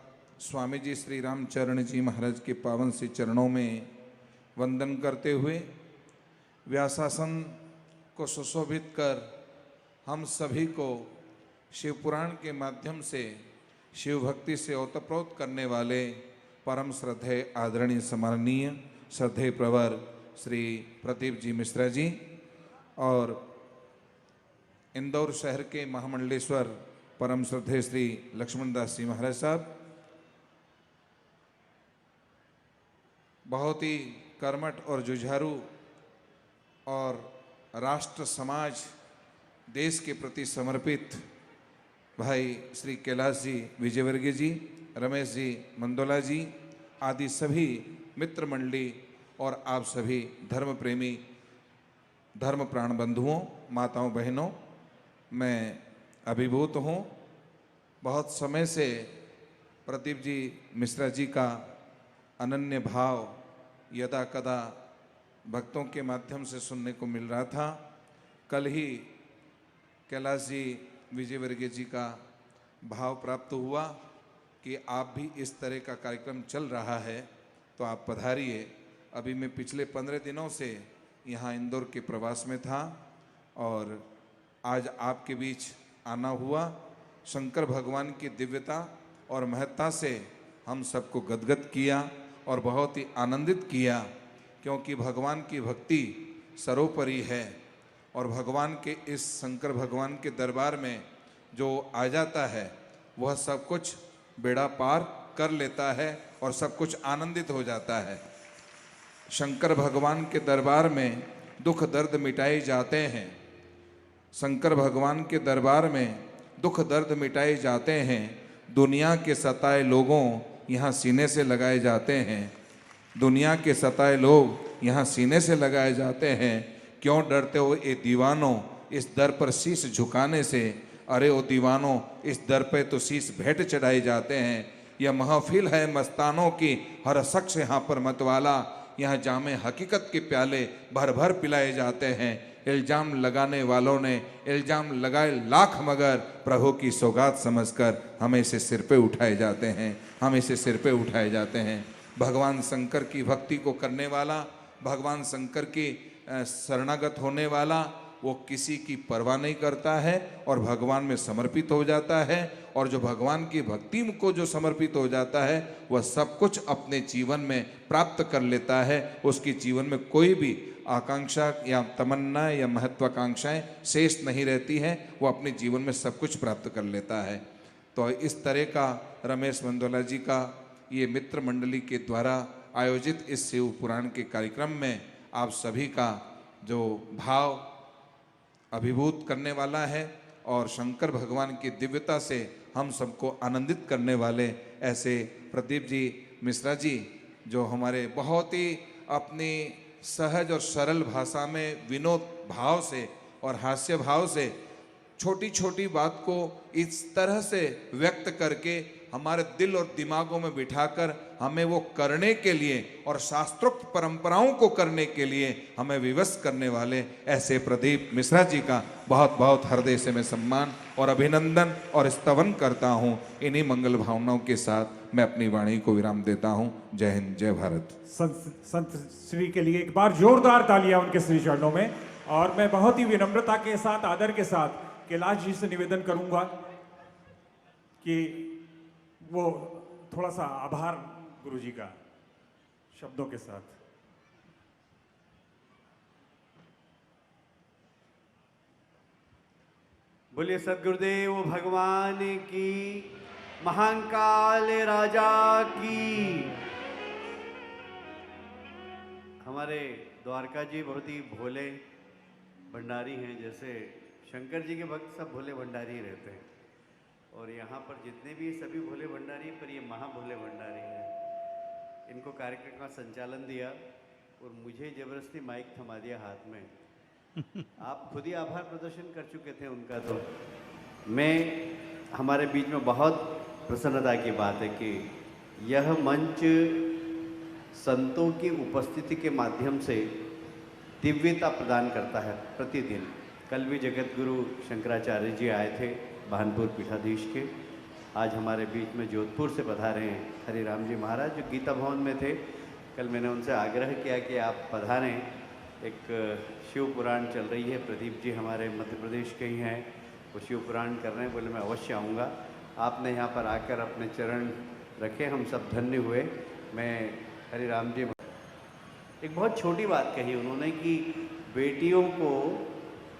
S3: स्वामी जी श्री रामचरण जी महाराज के पावन से चरणों में वंदन करते हुए व्यासासन को सुशोभित कर हम सभी को शिव पुराण के माध्यम से शिव भक्ति से ओतप्रोत करने वाले परम श्रद्धेय आदरणीय सम्माननीय श्रद्धेय प्रवर श्री प्रदीप जी मिश्रा जी और इंदौर शहर के महामंडलेश्वर परम श्रद्धेय श्री लक्ष्मण दास जी महाराज साहब, बहुत ही कर्मठ और जुझारू और राष्ट्र समाज देश के प्रति समर्पित भाई श्री कैलाश जी विजयवर्गीय जी, रमेश जी मंदोला जी आदि सभी मित्र मंडली और आप सभी धर्म प्रेमी धर्म प्राण बंधुओं, माताओं, बहनों, मैं अभिभूत हूँ। बहुत समय से प्रदीप जी मिश्रा जी का अनन्य भाव यदा कदा भक्तों के माध्यम से सुनने को मिल रहा था। कल ही कैलाश जी विजयवर्गीय जी का भाव प्राप्त हुआ कि आप भी इस तरह का कार्यक्रम चल रहा है तो आप पधारिए। अभी मैं पिछले 15 दिनों से यहाँ इंदौर के प्रवास में था और आज आपके बीच आना हुआ। शंकर भगवान की दिव्यता और महत्ता से हम सबको गदगद किया और बहुत ही आनंदित किया, क्योंकि भगवान की भक्ति सर्वोपरि है और भगवान के इस शंकर भगवान के दरबार में जो आ जाता है वह सब कुछ बेड़ा पार कर लेता है और सब कुछ आनंदित हो जाता है। शंकर भगवान के दरबार में दुख दर्द मिटाए जाते हैं। शंकर भगवान के दरबार में दुख दर्द मिटाए जाते हैं। दुनिया के सताए लोगों यहाँ सीने से लगाए जाते हैं। दुनिया के सताए लोग यहाँ सीने से लगाए जाते हैं। क्यों डरते हो ए दीवानों इस दर पर शीश झुकाने से? अरे ओ दीवानों इस दर पे तो शीश भेंट चढ़ाए जाते हैं। यह महफिल है मस्तानों की, हर शख्स यहाँ पर मतवाला। यहाँ जामे हकीकत के प्याले भर भर पिलाए जाते हैं। इल्जाम लगाने वालों ने इल्जाम लगाए लाख, मगर प्रभु की सौगात समझकर हमें इसे सिर पे उठाए जाते हैं। हम इसे सिर पे उठाए जाते हैं। भगवान शंकर की भक्ति को करने वाला, भगवान शंकर की शरणागत होने वाला, वो किसी की परवाह नहीं करता है और भगवान में समर्पित हो जाता है। और जो भगवान की भक्ति को जो समर्पित हो जाता है वह सब कुछ अपने जीवन में प्राप्त कर लेता है। उसकी जीवन में कोई भी आकांक्षा या तमन्ना या महत्वाकांक्षाएं शेष नहीं रहती हैं। वो अपने जीवन में सब कुछ प्राप्त कर लेता है। तो इस तरह का रमेश मंदोला जी का ये मित्र मंडली के द्वारा आयोजित इस शिव पुराण के कार्यक्रम में आप सभी का जो भाव अभिभूत करने वाला है और शंकर भगवान की दिव्यता से हम सबको आनंदित करने वाले ऐसे प्रदीप जी मिश्रा जी, जो हमारे बहुत ही अपनी सहज और सरल भाषा में विनोद भाव से और हास्य भाव से छोटी छोटी बात को इस तरह से व्यक्त करके हमारे दिल और दिमागों में बिठाकर हमें वो करने के लिए और शास्त्रोक्त परंपराओं को करने के लिए हमें विवश करने वाले ऐसे प्रदीप मिश्रा जी का बहुत बहुत हृदय से मैं सम्मान और अभिनंदन और स्तवन करता हूँ। इन्हीं मंगल भावनाओं के साथ मैं अपनी वाणी को विराम देता हूँ। जय हिंद, जय भारत।
S2: संत श्री के लिए एक बार जोरदार तालियां उनके श्री चरणों में। और मैं बहुत ही विनम्रता के साथ, आदर के साथ कैलाश जी से निवेदन करूंगा कि वो थोड़ा सा आभार गुरु जी का शब्दों के साथ।
S4: बोलिए सदगुरुदेव भगवान की, महाकाल राजा की। हमारे द्वारका जी बहुत ही भोले भंडारी हैं। जैसे शंकर जी के भक्त सब भोले भंडारी रहते हैं और यहाँ पर जितने भी सभी भोले भंडारी, पर ये महा भोले भंडारी हैं। इनको कार्यक्रम का संचालन दिया और मुझे जबरदस्ती माइक थमा दिया हाथ में। आप खुद ही आभार प्रदर्शन कर चुके थे उनका। तो मैं हमारे बीच में बहुत प्रसन्नता की बात है कि यह मंच संतों की उपस्थिति के माध्यम से दिव्यता प्रदान करता है प्रतिदिन। कल भी जगत गुरु शंकराचार्य जी आए थे, भानपुर पीठाधीश के। आज हमारे बीच में जोधपुर से पधारे हैं हरिराम जी महाराज, जो गीता भवन में थे। कल मैंने उनसे आग्रह किया कि आप पधारें एक शिव पुराण चल रही है। प्रदीप जी हमारे मध्य प्रदेश के ही हैं, वो शिव पुराण कर रहे हैं। बोले मैं अवश्य आऊँगा। आपने यहाँ पर आकर अपने चरण रखे, हम सब धन्य हुए। मैं हरिराम जी, एक बहुत छोटी बात कही उन्होंने कि बेटियों को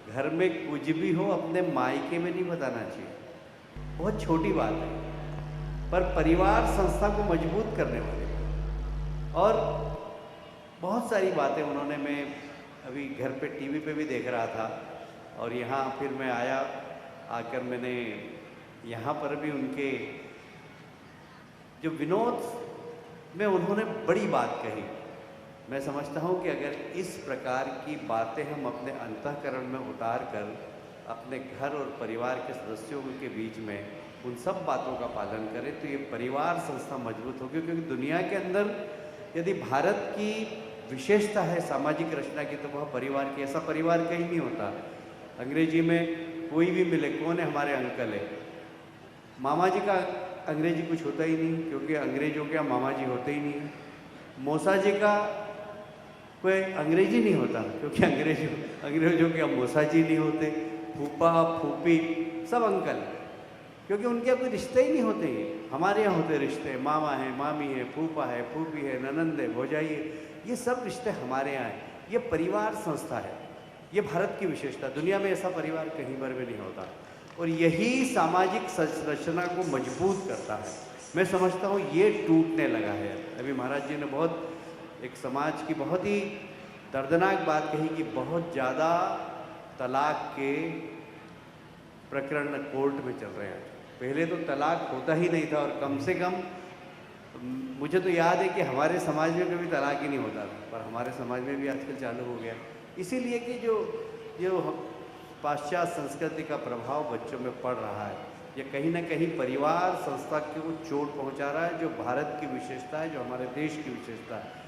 S4: घर में कुछ भी हो अपने मायके में नहीं बताना चाहिए। बहुत छोटी बात है, पर परिवार संस्था को मजबूत करने वाली और बहुत सारी बातें उन्होंने, मैं अभी घर पे टीवी पे भी देख रहा था और यहाँ फिर मैं आया, आकर मैंने यहाँ पर भी उनके जो विनोद में उन्होंने बड़ी बात कही। मैं समझता हूँ कि अगर इस प्रकार की बातें हम अपने अंतःकरण में उतार कर अपने घर और परिवार के सदस्यों के बीच में उन सब बातों का पालन करें तो ये परिवार संस्था मजबूत होगी। क्योंकि दुनिया के अंदर यदि भारत की विशेषता है सामाजिक रचना की तो वह परिवार की, ऐसा परिवार कहीं नहीं होता। अंग्रेजी में कोई भी मिले, कौन है हमारे अंकल है, मामा जी का अंग्रेजी कुछ होता ही नहीं क्योंकि अंग्रेजों के यहाँ मामा जी होते ही नहीं। मौसा जी का कोई अंग्रेजी नहीं होता क्योंकि अंग्रेजों के यहाँ मौसा जी नहीं होते। फूफा फूफी सब अंकल, क्योंकि उनके यहाँ कोई रिश्ते ही नहीं होते हैं। हमारे यहाँ होते रिश्ते, मामा है, मामी है, फूफा है, फूफी है, ननंद है, भौजाई है, ये सब रिश्ते हमारे यहाँ हैं। ये परिवार संस्था है, ये भारत की विशेषता। दुनिया में ऐसा परिवार कहीं पर भी नहीं होता और यही सामाजिक संरचना को मजबूत करता है। मैं समझता हूँ ये टूटने लगा है। अभी महाराज जी ने बहुत एक समाज की बहुत ही दर्दनाक बात कही कि बहुत ज़्यादा तलाक के प्रकरण कोर्ट में चल रहे हैं। पहले तो तलाक होता ही नहीं था और कम से कम मुझे तो याद है कि हमारे समाज में कभी तलाक ही नहीं होता था, पर हमारे समाज में भी आजकल चालू हो गया। इसीलिए कि जो पाश्चात्य संस्कृति का प्रभाव बच्चों में पड़ रहा है, ये कहीं ना कहीं परिवार संस्था को चोट पहुंचा रहा है, जो भारत की विशेषता है, जो हमारे देश की विशेषता है।